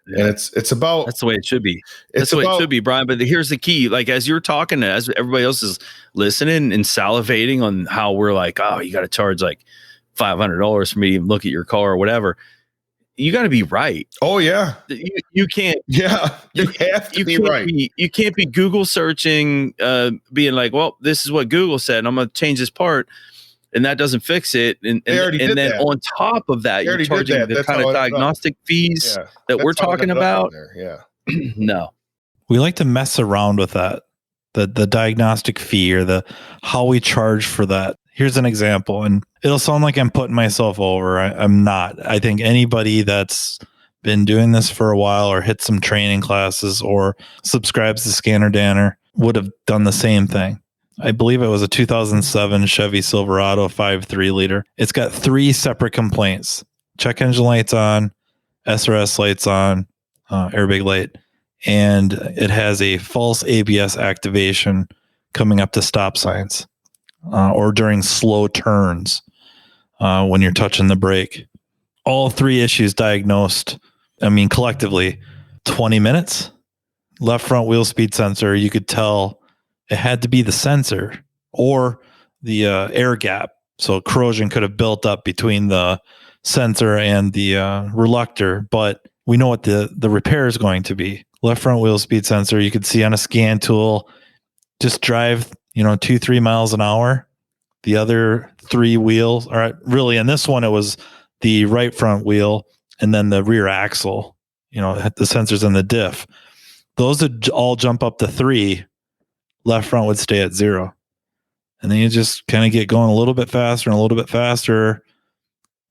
it's about, that's the way it should be. That's the way it should be, Bryan. But here's the key. Like, as you're talking, as everybody else is listening and salivating on how we're like, oh, you got to charge like $500 for me to look at your car or whatever. You got to be right. Oh yeah. You can't. Yeah. You have to be right. You can't be Google searching, being like, well, this is what Google said, and I'm going to change this part, and that doesn't fix it. And then on top of that, you're charging the kind of diagnostic fees that we're talking about. Yeah. No. We like to mess around with that, the diagnostic fee or the how we charge for that. Here's an example, and it'll sound like I'm putting myself over. I'm not. I think anybody that's been doing this for a while or hit some training classes or subscribes to Scanner Danner would have done the same thing. I believe it was a 2007 Chevy Silverado 5.3 liter. It's got 3 separate complaints: check engine lights on, SRS lights on, airbag light, and it has a false ABS activation coming up to stop signs or during slow turns when you're touching the brake. All 3 issues diagnosed, collectively, 20 minutes. Left front wheel speed sensor, you could tell it had to be the sensor or the air gap. So corrosion could have built up between the sensor and the reluctor, but we know what the repair is going to be. Left front wheel speed sensor, you could see on a scan tool, just drive 2-3 miles an hour. The other 3 wheels, or really in this one, it was the right front wheel and then the rear axle, the sensors in the diff. Those would all jump up to 3. Left front would stay at 0. And then you just kind of get going a little bit faster and a little bit faster.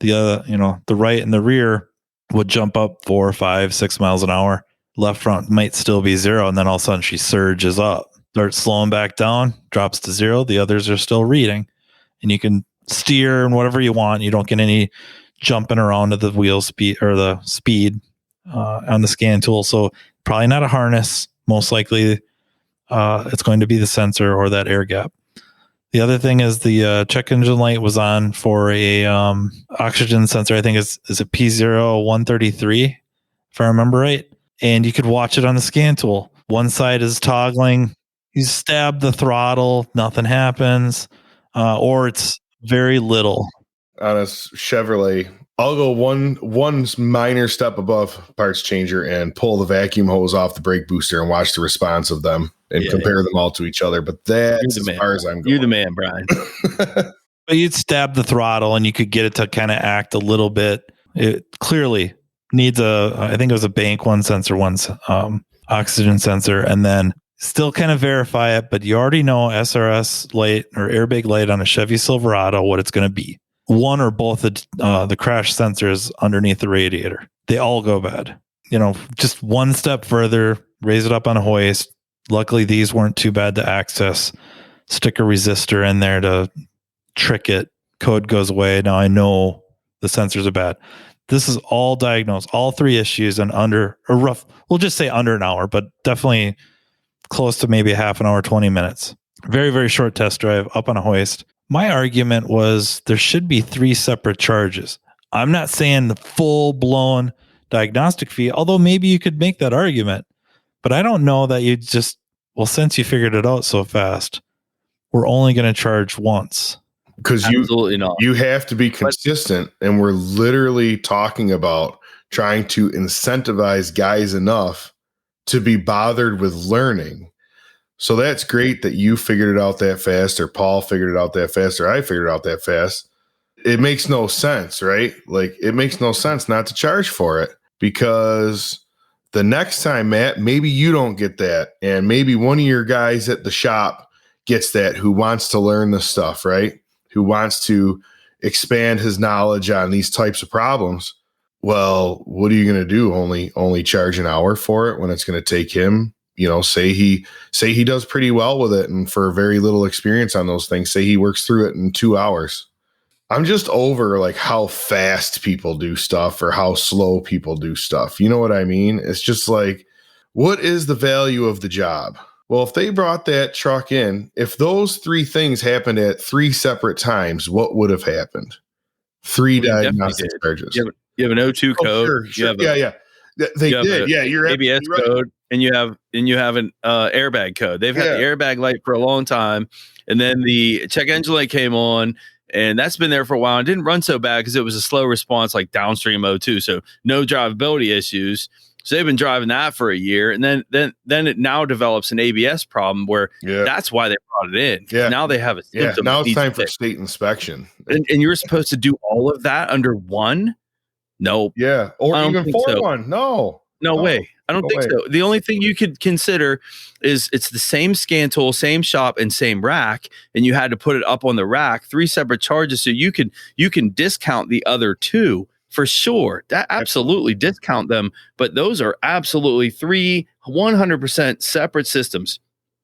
The other, the right and the rear would jump up 4, 5, 6 miles an hour. Left front might still be 0. And then all of a sudden she surges up, starts slowing back down, drops to 0. The others are still reading. And you can steer and whatever you want. You don't get any jumping around to the wheel speed or the speed on the scan tool. So probably not a harness. Most likely it's going to be the sensor or that air gap. The other thing is the check engine light was on for a oxygen sensor. I think is it P0133, if I remember right. And you could watch it on the scan tool. One side is toggling. You stab the throttle, nothing happens, or it's very little. On a Chevrolet, I'll go one minor step above parts changer and pull the vacuum hose off the brake booster and watch the response of them and compare them all to each other. But that's as far as I'm going. You're the man, Bryan. But you'd stab the throttle and you could get it to kind of act a little bit. It clearly needs I think it was a bank one sensor, oxygen sensor, and then still kind of verify it. But you already know SRS light or airbag light on a Chevy Silverado, what it's going to be. One or both of the crash sensors underneath the radiator. They all go bad. Just one step further, raise it up on a hoist. Luckily, these weren't too bad to access. Stick a resistor in there to trick it. Code goes away. Now I know the sensors are bad. This is all diagnosed, all 3 issues in we'll just say under an hour, but definitely close to maybe a half an hour, 20 minutes. Very, very short test drive up on a hoist. My argument was there should be 3 separate charges. I'm not saying the full-blown diagnostic fee, although maybe you could make that argument. But I don't know that you just, since you figured it out so fast, we're only going to charge once. Because you have to be consistent, and we're literally talking about trying to incentivize guys enough to be bothered with learning. So that's great that you figured it out that fast, or Paul figured it out that fast, or I figured it out that fast. It makes no sense, right? Like, it makes no sense not to charge for it, because the next time, Matt, maybe you don't get that. And maybe one of your guys at the shop gets that, who wants to learn this stuff, right? Who wants to expand his knowledge on these types of problems. Well, what are you going to do? Only charge an hour for it when it's going to take him, say he does pretty well with it, and for very little experience on those things, say he works through it in 2 hours. I'm just over like how fast people do stuff or how slow people do stuff. You know what I mean? It's just like, what is the value of the job? Well, if they brought that truck in, if those 3 things happened at 3 separate times, what would have happened? 3 diagnostic charges. You have an O2 code. Sure. They did. You're ABS right. code, and you have an airbag code. They've had the airbag light for a long time, and then the check engine light came on, and that's been there for a while. It didn't run so bad because it was a slow response, like downstream O2, so no drivability issues. So they've been driving that for a year, and then it now develops an ABS problem where that's why they brought it in. Yeah. Now they have a symptom. Now it's time for state inspection, and you're supposed to do all of that under one. Nope. Yeah. Or even for one. No way. I don't think so. The only thing you could consider is it's the same scan tool, same shop, and same rack, and you had to put it up on the rack, 3 separate charges. So you can discount the other 2 for sure. That absolutely discount them, but those are absolutely 100% separate systems.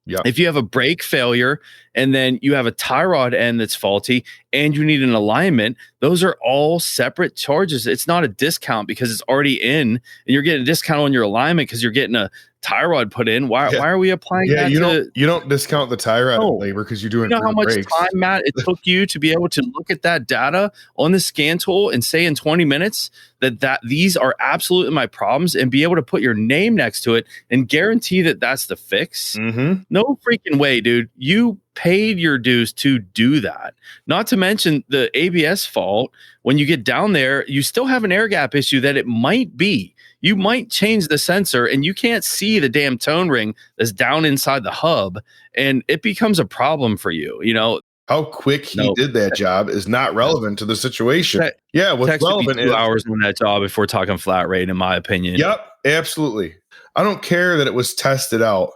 Yeah. If you have a brake failure and then you have a tie rod end that's faulty and you need an alignment, those are all separate charges. It's not a discount because it's already in, and you're getting a discount on your alignment because you're getting a tie rod put in. Why are we applying that? You don't discount the tie rod labor because you're doing. You know how much time, Matt, it took you to be able to look at that data on the scan tool and say in 20 minutes that these are absolutely my problems, and be able to put your name next to it and guarantee that that's the fix? Mm-hmm. No freaking way, dude. You paid your dues to do that. Not to mention the ABS fault. When you get down there, you still have an air gap issue that it might be. You might change the sensor and you can't see the damn tone ring that's down inside the hub, and it becomes a problem for you. You know, how quick he did that job is not relevant to the situation. What's relevant is 2 hours on that job if we're talking flat rate, in my opinion. Yep, absolutely. I don't care that it was tested out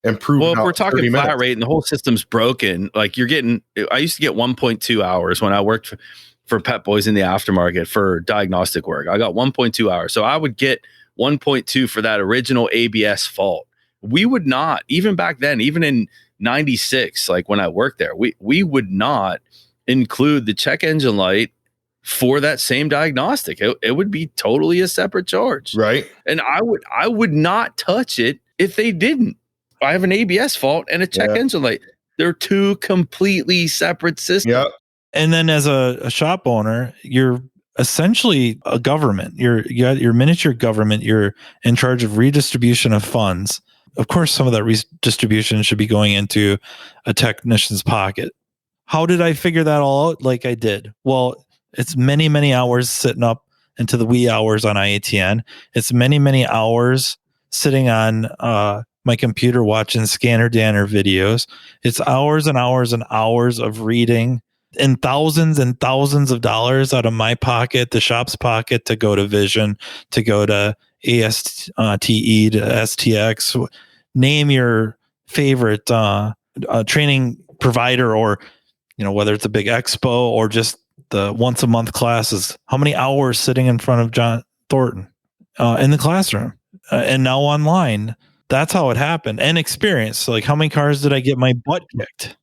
and proven. Well, if we're talking flat rate and the whole system's broken, like I used to get 1.2 hours when I worked for Pep Boys in the aftermarket for diagnostic work. I got 1.2 hours. So I would get 1.2 for that original ABS fault. We would not, even back then, even in 96, like when I worked there, we would not include the check engine light for that same diagnostic. It would be totally a separate charge. Right. And I would not touch it if they didn't. I have an ABS fault and a check engine light. They're two completely separate systems. Yep. And then as a shop owner, you're essentially a government. You got your miniature government. You're in charge of redistribution of funds. Of course, some of that redistribution should be going into a technician's pocket. How did I figure that all out? Like I did. Well, it's many, many hours sitting up into the wee hours on IATN. It's many, many hours sitting on my computer watching Scanner Danner videos. It's hours and hours and hours of reading, and thousands of dollars out of my pocket, the shop's pocket, to go to Vision, to go to ASTE, to STX. Name your favorite training provider, or whether it's a big expo or just the once a month classes. How many hours sitting in front of John Thornton in the classroom, and now online? That's how it happened. And experience. Like, how many cars did I get my butt kicked?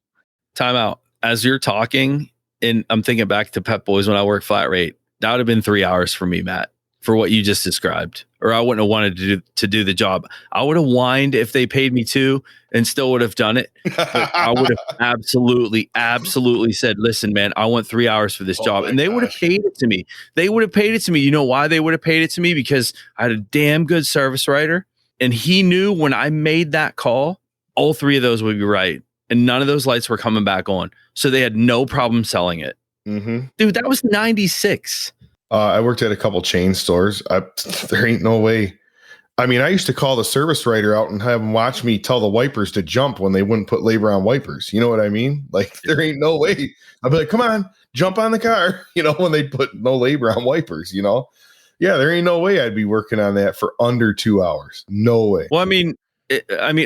Time out. As you're talking, and I'm thinking back to Pep Boys when I worked flat rate, that would have been 3 hours for me, Matt, for what you just described. Or I wouldn't have wanted to do the job. I would have whined if they paid me to, and still would have done it. But I would have absolutely said, listen, man, I want 3 hours for this job. And they would have paid it to me. They would have paid it to me. You know why they would have paid it to me? Because I had a damn good service writer. And he knew when I made that call, all three of those would be right. And none of those lights were coming back on. So they had no problem selling it. Mm-hmm. Dude, that was 96. I worked at a couple chain stores. There ain't no way. I mean, I used to call the service writer out and have them watch me tell the wipers to jump when they wouldn't put labor on wipers. You know what I mean? Like, there ain't no way. I'd be like, come on, jump on the car. When they put no labor on wipers, Yeah, there ain't no way I'd be working on that for under 2 hours. No way. Well, I mean,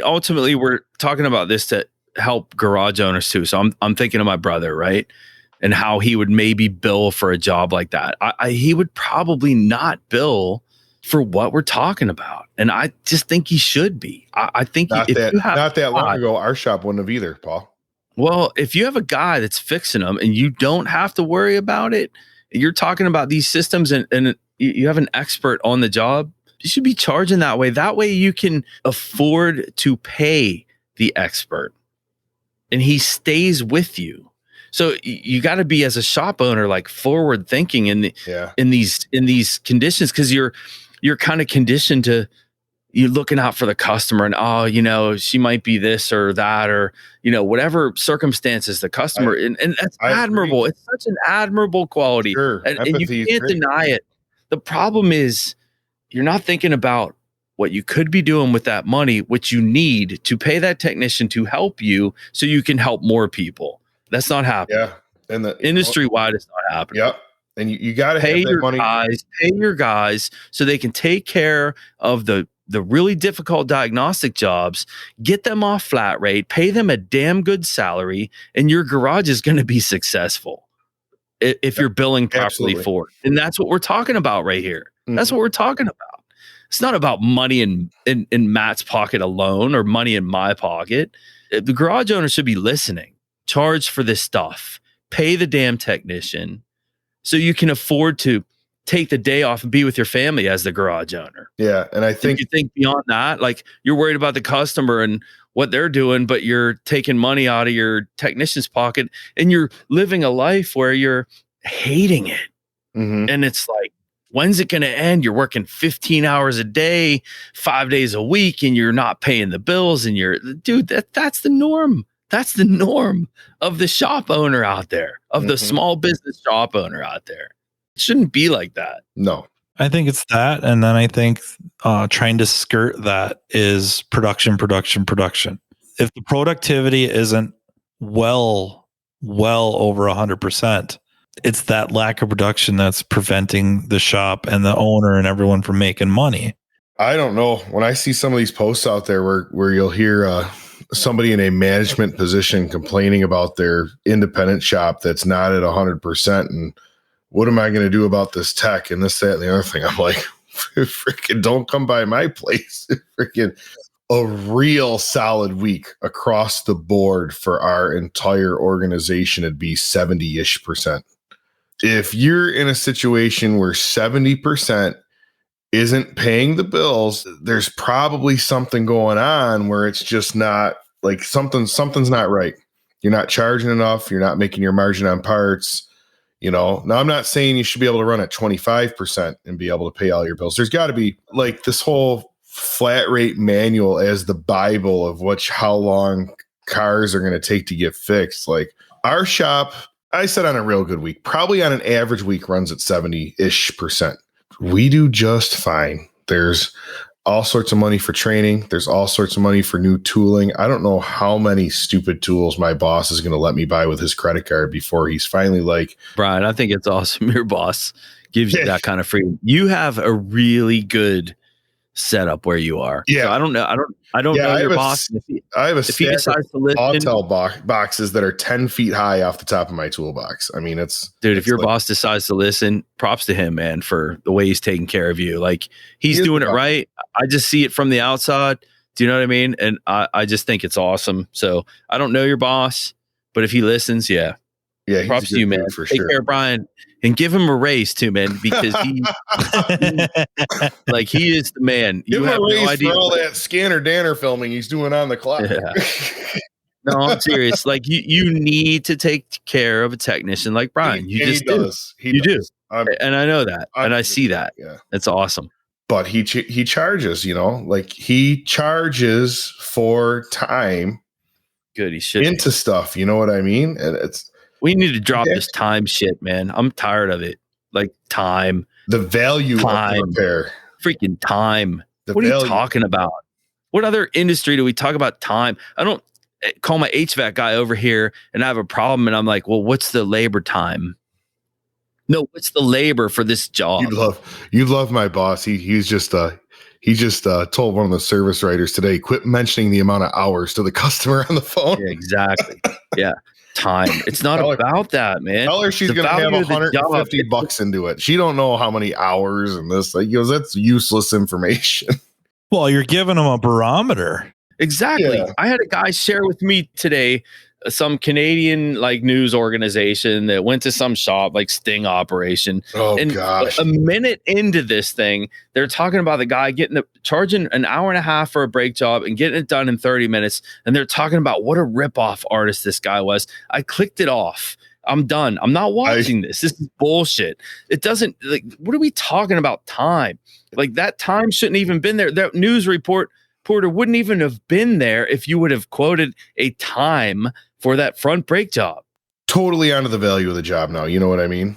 ultimately, we're talking about this to help garage owners too. So I'm thinking of my brother, right? And how he would maybe bill for a job like that. He would probably not bill for what we're talking about. And I just think he should be. I think not that long ago, our shop wouldn't have either, Paul. Well, if you have a guy that's fixing them and you don't have to worry about it, you're talking about these systems and you have an expert on the job, you should be charging that way. That way you can afford to pay the expert and he stays with you. So you got to be, as a shop owner, like forward thinking in these conditions, because you're kind of conditioned to, you're looking out for the customer and, she might be this or that, or, whatever circumstances the customer, and that's admirable. Agree. It's such an admirable quality. Sure. And you can't deny it. The problem is you're not thinking about what you could be doing with that money, which you need to pay that technician to help you so you can help more people. That's not happening. Yeah. And the industry wide, it's not happening. Yep. And you got to have that money. Pay your guys so they can take care of the really difficult diagnostic jobs, get them off flat rate, pay them a damn good salary, and your garage is going to be successful. if you're billing properly Absolutely. for it. And that's what we're talking about right here. That's what we're talking about. It's not about money in Matt's pocket alone or money in my pocket. The garage owner should be listening. Charge for this stuff. Pay the damn technician so you can afford to take the day off and be with your family as the garage owner. Yeah. And I think you think beyond that, like you're worried about the customer and what they're doing, but you're taking money out of your technician's pocket and you're living a life where you're hating it. And it's like, when's it going to end? You're working 15 hours a day, 5 days a week, and you're not paying the bills. And that's the norm. That's the norm of the shop owner out there, of the small business shop owner out there. It shouldn't be like that. no. I think it's that. And then I think trying to skirt that is production. If the productivity isn't well over 100%, it's that lack of production that's preventing the shop and the owner and everyone from making money. I don't know. When I see some of these posts out there where you'll hear somebody in a management position complaining about their independent shop that's not at 100%, and what am I going to do about this tech and this, that, and the other thing? I'm like, freaking don't come by my place. Freaking a real solid week across the board for our entire organization, it'd be 70-ish%. If you're in a situation where 70% isn't paying the bills, there's probably something going on where it's just not like something's not right. You're not charging enough. You're not making your margin on parts. Now I'm not saying you should be able to run at 25% and be able to pay all your bills. There's got to be like this whole flat rate manual as the Bible of how long cars are going to take to get fixed. Like our shop, I said on a real good week, probably on an average week runs at 70-ish%. We do just fine. There's all sorts of money for training. There's all sorts of money for new tooling. I don't know how many stupid tools my boss is going to let me buy with his credit card before he's finally like, Bryan, I think it's awesome. Your boss gives you that kind of freedom. You have a really good setup where you are. Yeah. So I don't know. I don't know your boss. I have a if he stack decides to of listen, Autel boxes that are 10 feet high off the top of my toolbox. I mean, if your boss decides to listen, props to him, man, for the way he's taking care of you. Like he's doing it right. I just see it from the outside. Do you know what I mean? And I just think it's awesome. So I don't know your boss, but if he listens, yeah, props to you, man. For Take sure. care of Bryan and give him a raise too, man, because he is the man. Give You him have a raise no idea for all that scanner Danner filming he's doing on the clock. Yeah. No, I'm serious. Like you need to take care of a technician like Bryan. You just do. You do. And I know that. And I see that. Yeah. It's awesome. But he charges, like he charges for time. Good. He should into stuff. You know what I mean? And we need to drop this time shit, man. I'm tired of it. Like time. The value time. of repair. Freaking time. What are you talking about? What other industry do we talk about time? I don't call my HVAC guy over here and I have a problem and I'm like, well, what's the labor time? No, what's the labor for this job? You'd love my boss. He just told one of the service writers today, quit mentioning the amount of hours to the customer on the phone. Yeah, exactly. Yeah. Time. It's not about that, man. Tell her she's going to have $150 into it. She don't know how many hours and this. Like, that's useless information. Well, you're giving them a barometer. Exactly. Yeah. I had a guy share with me today some Canadian news organization that went to some shop sting operation. Oh, and gosh. A minute into this thing, they're talking about the guy charging an hour and a half for a brake job and getting it done in 30 minutes. And they're talking about what a ripoff artist this guy was. I clicked it off. I'm done. I'm not watching this. This is bullshit. It doesn't what are we talking about time? That time shouldn't even been there. That news reporter wouldn't even have been there if you would have quoted a time for that front brake job. Totally onto the value of the job now. You know what I mean?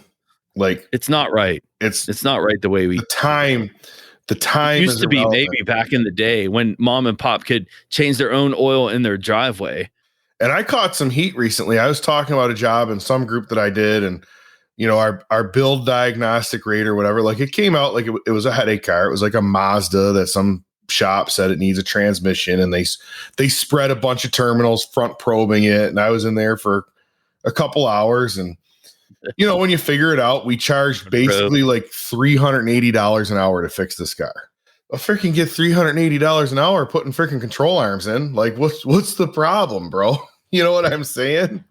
It's not right. It's not right the way the time it used to be irrelevant. Maybe back in the day when mom and pop could change their own oil in their driveway. And I caught some heat recently. I was talking about a job in some group that I did, and our build diagnostic rate or whatever, it came out it was a headache car. It was like a Mazda that some shop said it needs a transmission, and they spread a bunch of terminals front probing it, and I was in there for a couple hours, and when you figure it out, we charged basically like $380 an hour to fix this car. I'll freaking get $380 an hour putting freaking control arms in. Like, what's the problem, bro? You know what I'm saying?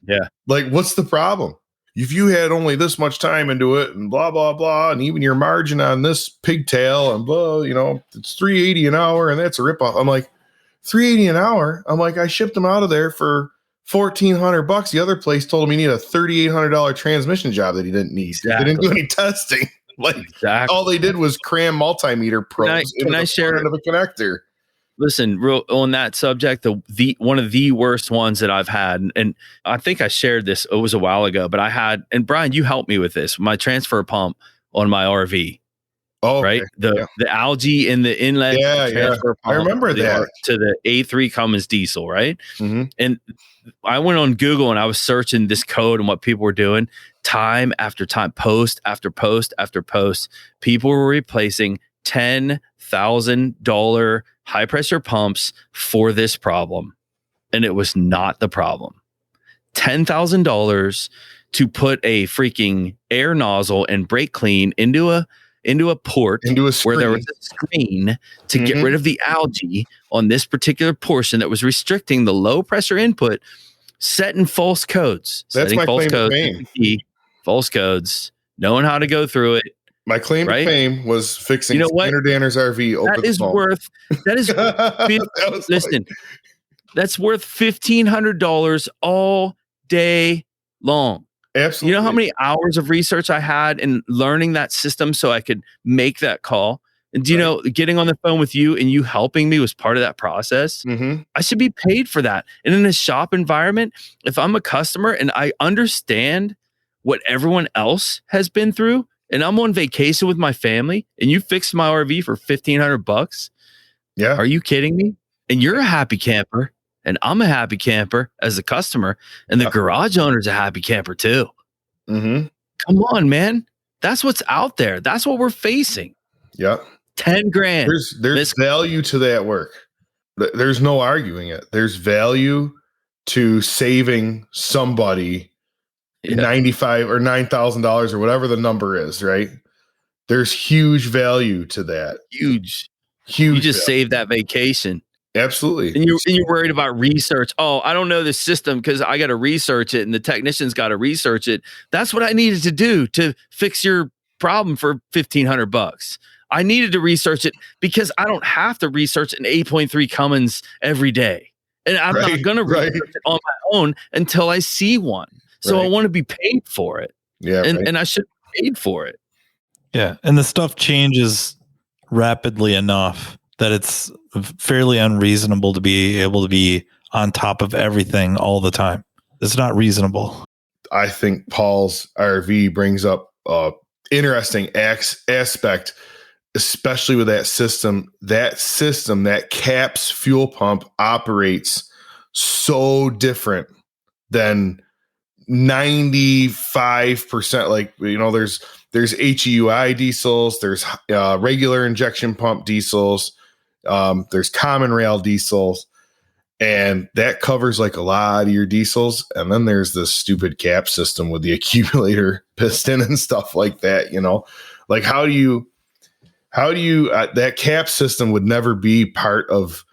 Yeah. Like, what's the problem? If you had only this much time into it and blah, blah, blah, and even your margin on this pigtail and blah, it's $380 an hour and that's a ripoff. I'm like, $380 an hour? I'm like, I shipped them out of there for $1,400. The other place told him he needed a $3,800 transmission job that he didn't need. Exactly. They didn't do any testing. Like, all they did was cram multimeter probes into the front end of a connector. Listen, real on that subject, the one of the worst ones that I've had, and I think I shared this, it was a while ago, but I had, and Brian, you helped me with this, my transfer pump on my RV. Oh, right. Okay. The algae in the inlet. Transfer pump, I remember that. To the A3 Cummins diesel, right? Mm-hmm. And I went on Google and I was searching this code and what people were doing. Time after time, post after post after post, people were replacing $10,000 high pressure pumps for this problem. And it was not the problem. $10,000 to put a freaking air nozzle and brake clean into a port where there was a screen to get rid of the algae on this particular portion that was restricting the low pressure input, setting false codes. That's my claim to fame. False codes, knowing how to go through it. My claim to fame was fixing Tanner Danner's RV over the phone. Listen, that's worth $1,500 all day long. Absolutely. You know how many hours of research I had in learning that system so I could make that call? And do you know, getting on the phone with you and you helping me was part of that process? Mm-hmm. I should be paid for that. And in a shop environment, if I'm a customer and I understand what everyone else has been through, and I'm on vacation with my family, and you fixed my RV for $1,500, yeah, are you kidding me? And you're a happy camper, and I'm a happy camper as a customer, and the garage owner's a happy camper too. Mm-hmm. Come on, man. That's what's out there. That's what we're facing. Yeah. $10,000. There's value to that work. There's no arguing it. There's value to saving somebody $95 or $9,000 or whatever the number is, right? There's huge value to that. Huge. You just saved that vacation. Absolutely. And you're worried about research. Oh, I don't know the system because I got to research it and the technician's got to research it. That's what I needed to do to fix your problem for $1,500. I needed to research it because I don't have to research an 8.3 Cummins every day. And I'm not going to research it on my own until I see one. So I want to be paid for it. Yeah. And I should be paid for it. Yeah. And the stuff changes rapidly enough that it's fairly unreasonable to be able to be on top of everything all the time. It's not reasonable. I think Paul's RV brings up interesting aspect, especially with that system. That CAPS fuel pump operates so different than 95%. Like, there's HEUI diesels, there's regular injection pump diesels, there's common rail diesels, and that covers like a lot of your diesels. And then there's this stupid cap system with the accumulator piston and stuff like that. Like how do you that cap system would never be part of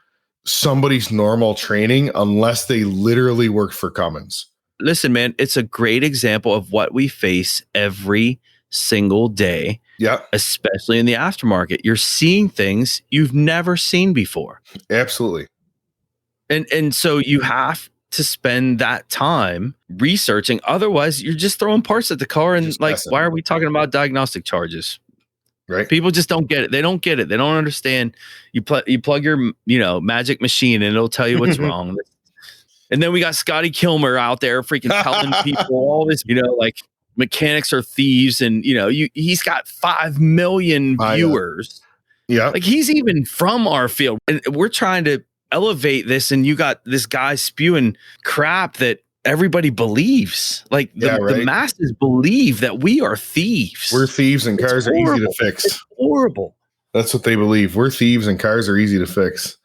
somebody's normal training unless they literally worked for Cummins. Listen, man, it's a great example of what we face every single day. Yeah. Especially in the aftermarket. You're seeing things you've never seen before. Absolutely. And so you have to spend that time researching. Otherwise, you're just throwing parts at the car and just like, why are we talking about diagnostic charges? Right. People just don't get it. They don't get it. They don't understand. You plug your, magic machine and it'll tell you what's wrong. And then we got Scotty Kilmer out there freaking telling people all this, like mechanics are thieves. And, he's got 5 million viewers. Yeah. Like he's even from our field. And we're trying to elevate this. And you got this guy spewing crap that everybody believes. Like the masses believe that we are thieves. We're thieves and cars are easy to fix. It's horrible. That's what they believe. We're thieves and cars are easy to fix.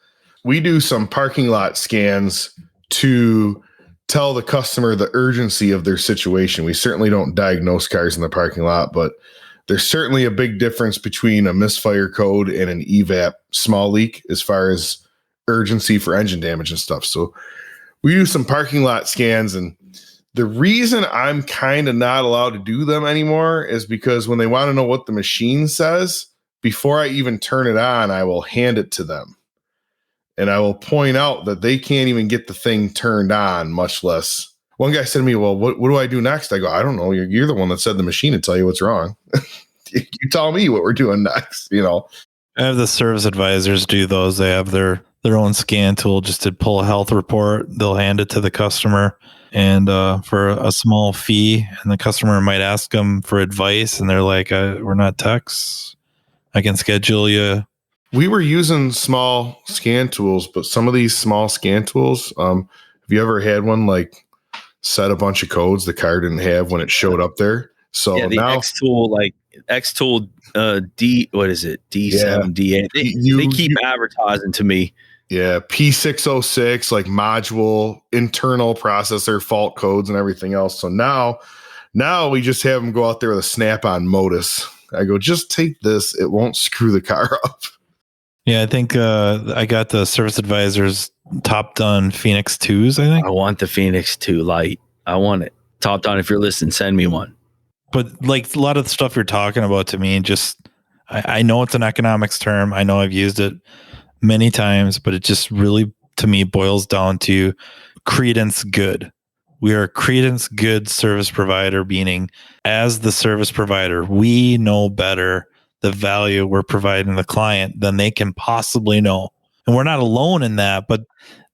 We do some parking lot scans to tell the customer the urgency of their situation. We certainly don't diagnose cars in the parking lot, but there's certainly a big difference between a misfire code and an EVAP small leak as far as urgency for engine damage and stuff. So we do some parking lot scans, and the reason I'm kind of not allowed to do them anymore is because when they want to know what the machine says, before I even turn it on, I will hand it to them. And I will point out that they can't even get the thing turned on, much less. One guy said to me, well, what do I do next? I go, I don't know. You're the one that said the machine to tell you what's wrong. You tell me what we're doing next, you know. I have the service advisors do those. They have their own scan tool just to pull a health report. They'll hand it to the customer and for a small fee. And the customer might ask them for advice. And they're like, we're not techs. I can schedule you. We were using small scan tools, but some of these small scan tools, have you ever had one like set a bunch of codes the car didn't have when it showed up there? So yeah, the now X tool D, what is it? D7, D8. They keep advertising to me. Yeah, P606, like module, internal processor fault codes and everything else. So now we just have them go out there with a snap-on modus. I go, just take this. It won't screw the car up. Yeah, I think I got the service advisors top done Phoenix 2s, I think. I want the Phoenix 2 Lite. I want it. Top done. If you're listening, send me one. But like a lot of the stuff you're talking about to me, just I know it's an economics term. I know I've used it many times, but it just really, to me, boils down to credence good. We are a credence good service provider, meaning as the service provider, we know better the value we're providing the client than they can possibly know. And we're not alone in that, but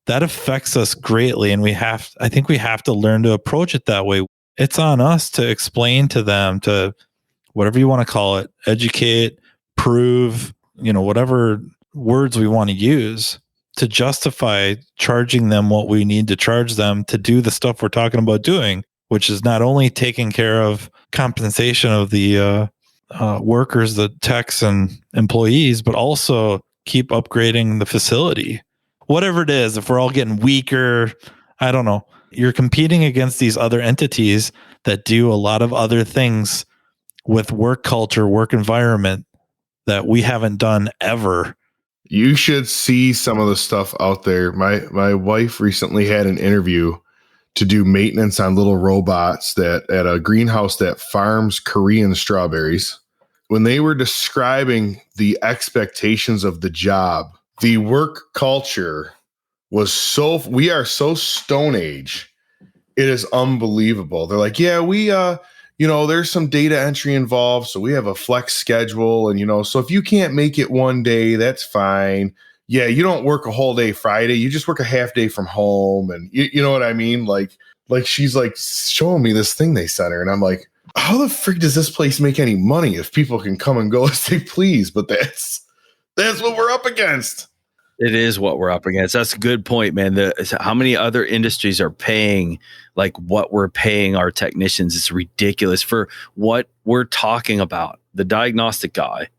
that affects us greatly. And I think we have to learn to approach it that way. It's on us to explain to them, to whatever you want to call it, educate, prove, whatever words we want to use to justify charging them what we need to charge them to do the stuff we're talking about doing, which is not only taking care of compensation of the workers, the techs and employees, but also keep upgrading the facility. Whatever it is, if we're all getting weaker, I don't know. You're competing against these other entities that do a lot of other things with work culture, work environment that we haven't done ever. You should see some of the stuff out there. My wife recently had an interview to do maintenance on little robots that at a greenhouse that farms Korean strawberries. When they were describing the expectations of the job, the work culture was we are so Stone Age. It is unbelievable. They're like, yeah, we, there's some data entry involved. So we have a flex schedule. And, so if you can't make it one day, that's fine. Yeah, you don't work a whole day Friday. You just work a half day from home. And you know what I mean? Like she's like showing me this thing they sent her. And I'm like, how the frick does this place make any money if people can come and go as they please? But that's what we're up against. It is what we're up against. That's a good point, man. How many other industries are paying like what we're paying our technicians? It's ridiculous for what we're talking about. The diagnostic guy,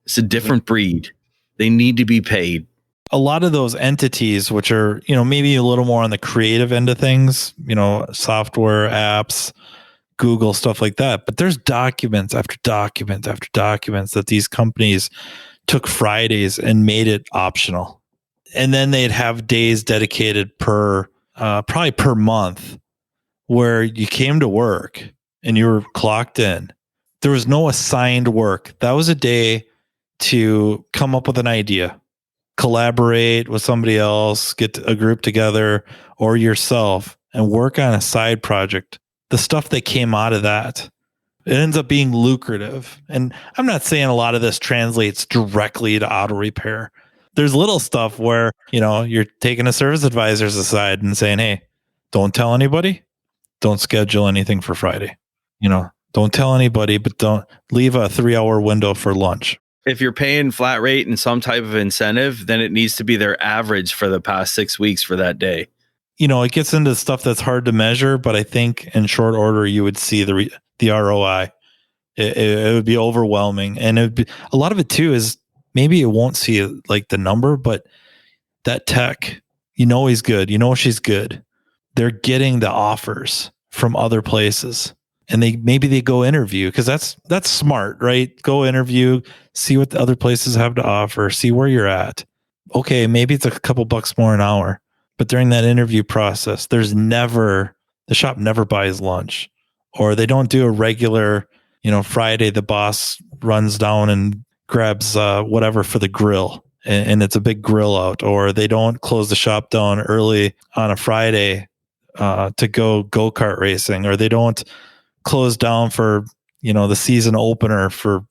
it's a different breed. They need to be paid. A lot of those entities, which are, maybe a little more on the creative end of things, software, apps, Google, stuff like that. But there's documents after documents after documents that these companies took Fridays and made it optional. And then they'd have days dedicated probably per month where you came to work and you were clocked in. There was no assigned work. That was a day to come up with an idea, collaborate with somebody else, get a group together or yourself and work on a side project. The stuff that came out of that, it ends up being lucrative. And I'm not saying a lot of this translates directly to auto repair. There's little stuff where, you're taking a service advisors aside and saying, hey, don't tell anybody. Don't schedule anything for Friday. Don't tell anybody, but don't leave a 3-hour window for lunch. If you're paying flat rate and some type of incentive, then it needs to be their average for the past 6 weeks for that day. It gets into stuff that's hard to measure, but I think in short order, you would see the ROI. It would be overwhelming. And a lot of it too is, maybe it won't see like the number, but that tech, he's good. She's good. they're getting the offers from other places, and maybe they go interview, because that's smart, right? Go interview, see what the other places have to offer, see where you're at. Okay, maybe it's a couple bucks more an hour, but during that interview process, the shop never buys lunch, or they don't do a regular, Friday the boss runs down and grabs whatever for the grill, and it's a big grill out, or they don't close the shop down early on a Friday to go-kart racing, or they don't close down for the season opener for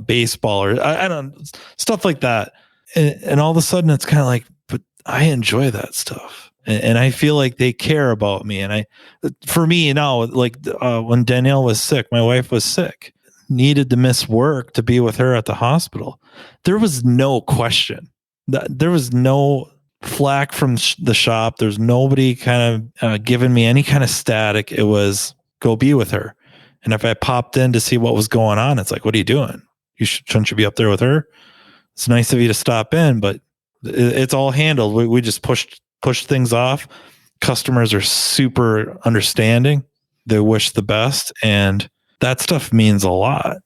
baseball, or I don't, stuff like that. And all of a sudden it's kind of like, but I enjoy that stuff, and I feel like they care about me. And for me now, like when Danielle was sick, my wife was sick, needed to miss work to be with her at the hospital. There was no question that there was no flack from the shop. There's nobody kind of giving me any kind of static. It was go be with her. And if I popped in to see what was going on, it's like, what are you doing? Shouldn't you be up there with her? It's nice of you to stop in, but it's all handled. We just push things off. Customers are super understanding. They wish the best, and that stuff means a lot.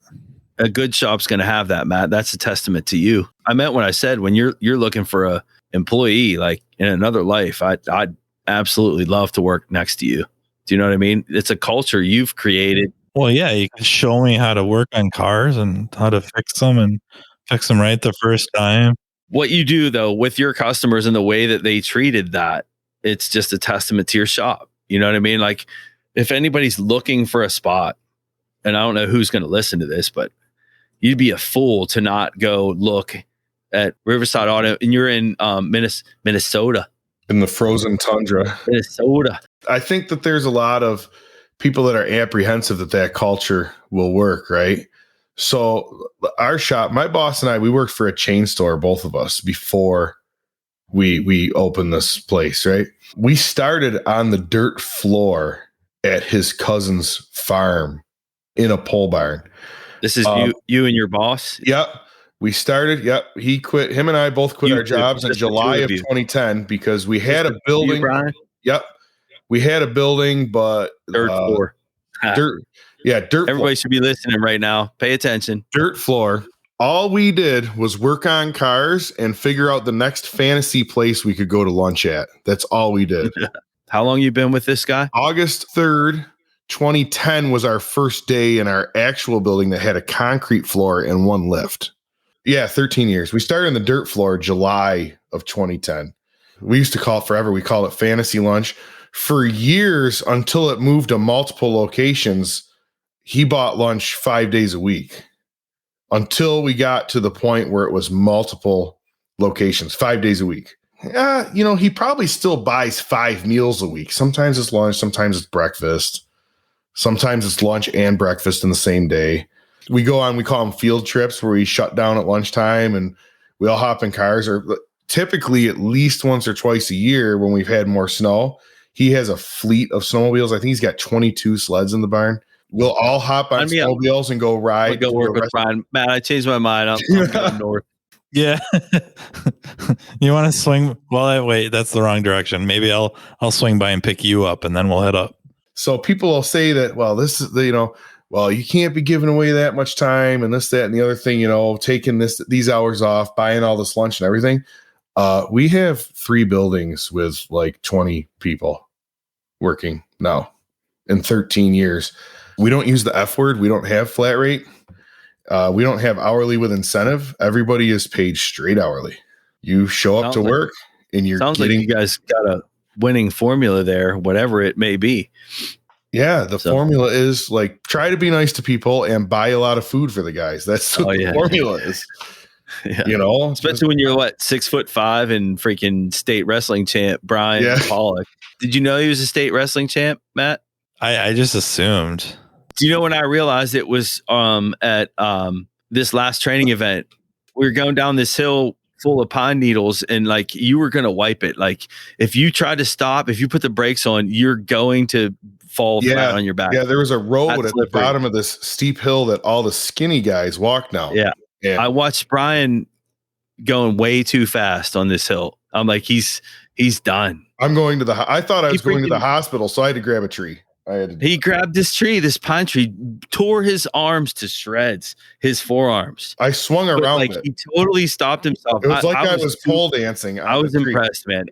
A good shop's going to have that, Matt. That's a testament to you. I meant when I said when you're looking for a employee, like in another life, I'd absolutely love to work next to you. Do you know what I mean? It's a culture you've created. Well, yeah, you can show me how to work on cars and how to fix them and fix them right the first time. What you do though with your customers and the way that they treated that, it's just a testament to your shop. You know what I mean? Like if anybody's looking for a spot, and I don't know who's going to listen to this, but you'd be a fool to not go look at Riverside Auto, and you're in Minnesota. In the frozen tundra. Minnesota. I think that there's a lot of people that are apprehensive that culture will work, right? So our shop, my boss and I, we worked for a chain store, both of us, before we opened this place, right? We started on the dirt floor at his cousin's farm in a pole barn. This is you and your boss? Yep. We started. Yep. He quit. Him and I both quit our jobs in July of 2010 because we had a building. Yep. We had a building, but dirt floor. Dirt. Yeah. Dirt. Everybody should be listening right now. Pay attention. Dirt floor. All we did was work on cars and figure out the next fantasy place we could go to lunch at. That's all we did. How long you been with this guy? August 3rd, 2010 was our first day in our actual building that had a concrete floor and one lift. Yeah, 13 years. We started on the dirt floor July of 2010. We used to call it forever. We call it fantasy lunch. For years, until it moved to multiple locations, he bought lunch 5 days a week. Until we got to the point where it was multiple locations, 5 days a week. He probably still buys 5 meals a week. Sometimes it's lunch, sometimes it's breakfast. Sometimes it's lunch and breakfast in the same day. We go on, we call them field trips, where we shut down at lunchtime and we all hop in cars, or typically at least once or twice a year when we've had more snow. He has a fleet of snowmobiles. I think he's got 22 sleds in the barn. We'll all hop on snowmobiles and go ride. Go work with Bryan. Man, I changed my mind. I'm going north. Yeah. You want to swing? Well, wait, that's the wrong direction. Maybe I'll swing by and pick you up, and then we'll head up. So people will say that, well, this is you can't be giving away that much time and this, that, and the other thing, taking these hours off, buying all this lunch and everything. We have 3 buildings with like 20 people working now in 13 years. We don't use the F word. We don't have flat rate. We don't have hourly with incentive. Everybody is paid straight hourly. You show up to work and you're sounds like you guys got a winning formula there, whatever it may be. Yeah, the formula is like, try to be nice to people and buy a lot of food for the guys. That's what the formula is. Yeah. Especially when you're 6'5" and freaking state wrestling champ Bryan Pollack. Did you know he was a state wrestling champ, Matt? I just assumed. Do you know when I realized it was at this last training event? We were going down this hill full of pine needles, and like you were going to wipe it. Like if you tried to stop, if you put the brakes on, you're going to fall flat on your back. Yeah, there was a road at the bottom of this steep hill that all the skinny guys walk down. Yeah. I watched Bryan going way too fast on this hill. I'm like, he's done. I'm going to I thought I was going to the freaking- hospital, so I had to grab a tree. He grabbed this tree, this pine tree, tore his arms to shreds, his forearms. I swung But, around like it. he totally stopped himself. It was like I was pole dancing. I was impressed, man.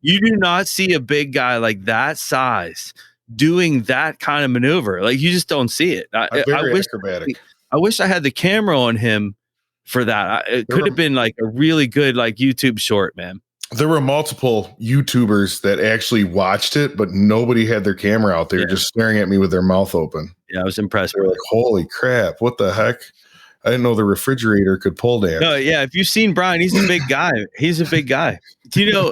You do not see a big guy like that size doing that kind of maneuver. Like you just don't see it. I wish acrobatic. I wish I had the camera on him for that. It could have been like a really good like YouTube short, man. There were multiple YouTubers that actually watched it, but nobody had their camera out there, just staring at me with their mouth open. Yeah, I was impressed. They were like, "Holy crap! What the heck?" I didn't know the refrigerator could pole dance. No, yeah. If you've seen Bryan, he's a big guy. He's a big guy. Do you know?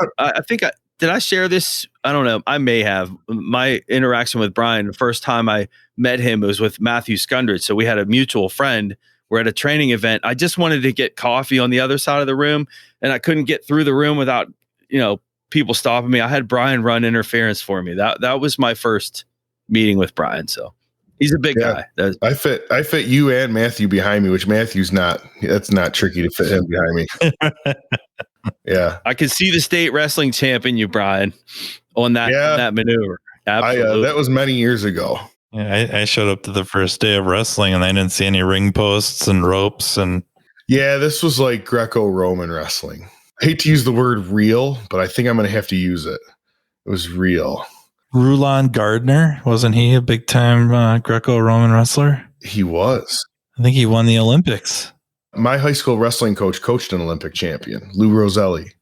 Did I share this? I don't know. I may have. My interaction with Bryan, the first time I met him, was with Matthew Skundridge. So we had a mutual friend. We're at a training event. I just wanted to get coffee on the other side of the room, and I couldn't get through the room without, people stopping me. I had Bryan run interference for me. That was my first meeting with Bryan. So he's a big guy. I fit you and Matthew behind me, which Matthew's not. That's not tricky to fit him behind me. Yeah, I could see the state wrestling champ in you, Bryan, on that maneuver. Absolutely. That was many years ago. Yeah, I showed up to the first day of wrestling and I didn't see any ring posts and ropes. And yeah, this was like Greco-Roman wrestling. I hate to use the word real, but I think I'm going to have to use it. It was real. Rulon Gardner, wasn't he a big time Greco-Roman wrestler? He was. I think he won the Olympics. My high school wrestling coach coached an Olympic champion, Lou Roselli.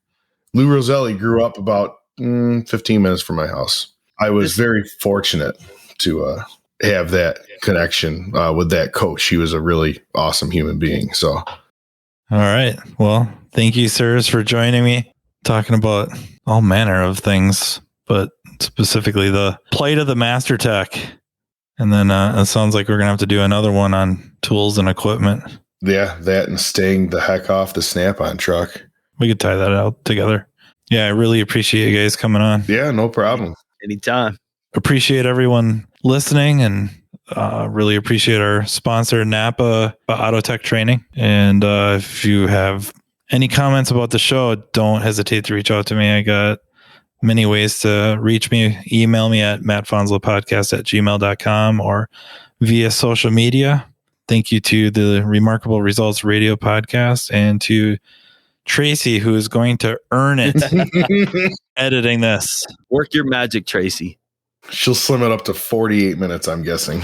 Lou Roselli grew up about 15 minutes from my house. I was very fortunate to have that connection with that coach. He was a really awesome human being. So, all right. Well, thank you, sirs, for joining me, talking about all manner of things, but specifically the plight of the Master Tech. And then it sounds like we're going to have to do another one on tools and equipment. Yeah, that and staying the heck off the Snap-on truck. We could tie that out together. Yeah, I really appreciate you guys coming on. Yeah, no problem. Anytime. Appreciate everyone listening, and really appreciate our sponsor, Napa Auto Tech Training. And if you have any comments about the show, don't hesitate to reach out to me. I got many ways to reach me. Email me at mattfonslopodcast@gmail.com or via social media. Thank you to the Remarkable Results Radio podcast and to Tracy, who is going to earn it editing this. Work your magic, Tracy. She'll slim it up to 48 minutes, I'm guessing.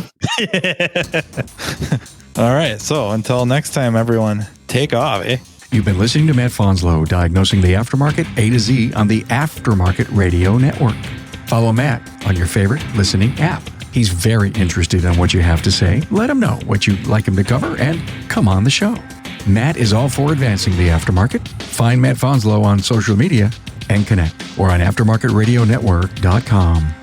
All right. So until next time, everyone, take off, eh? You've been listening to Matt Fonslow, diagnosing the aftermarket A to Z on the Aftermarket Radio Network. Follow Matt on your favorite listening app. He's very interested in what you have to say. Let him know what you'd like him to cover and come on the show. Matt is all for advancing the aftermarket. Find Matt Fonslow on social media and connect or on aftermarketradionetwork.com.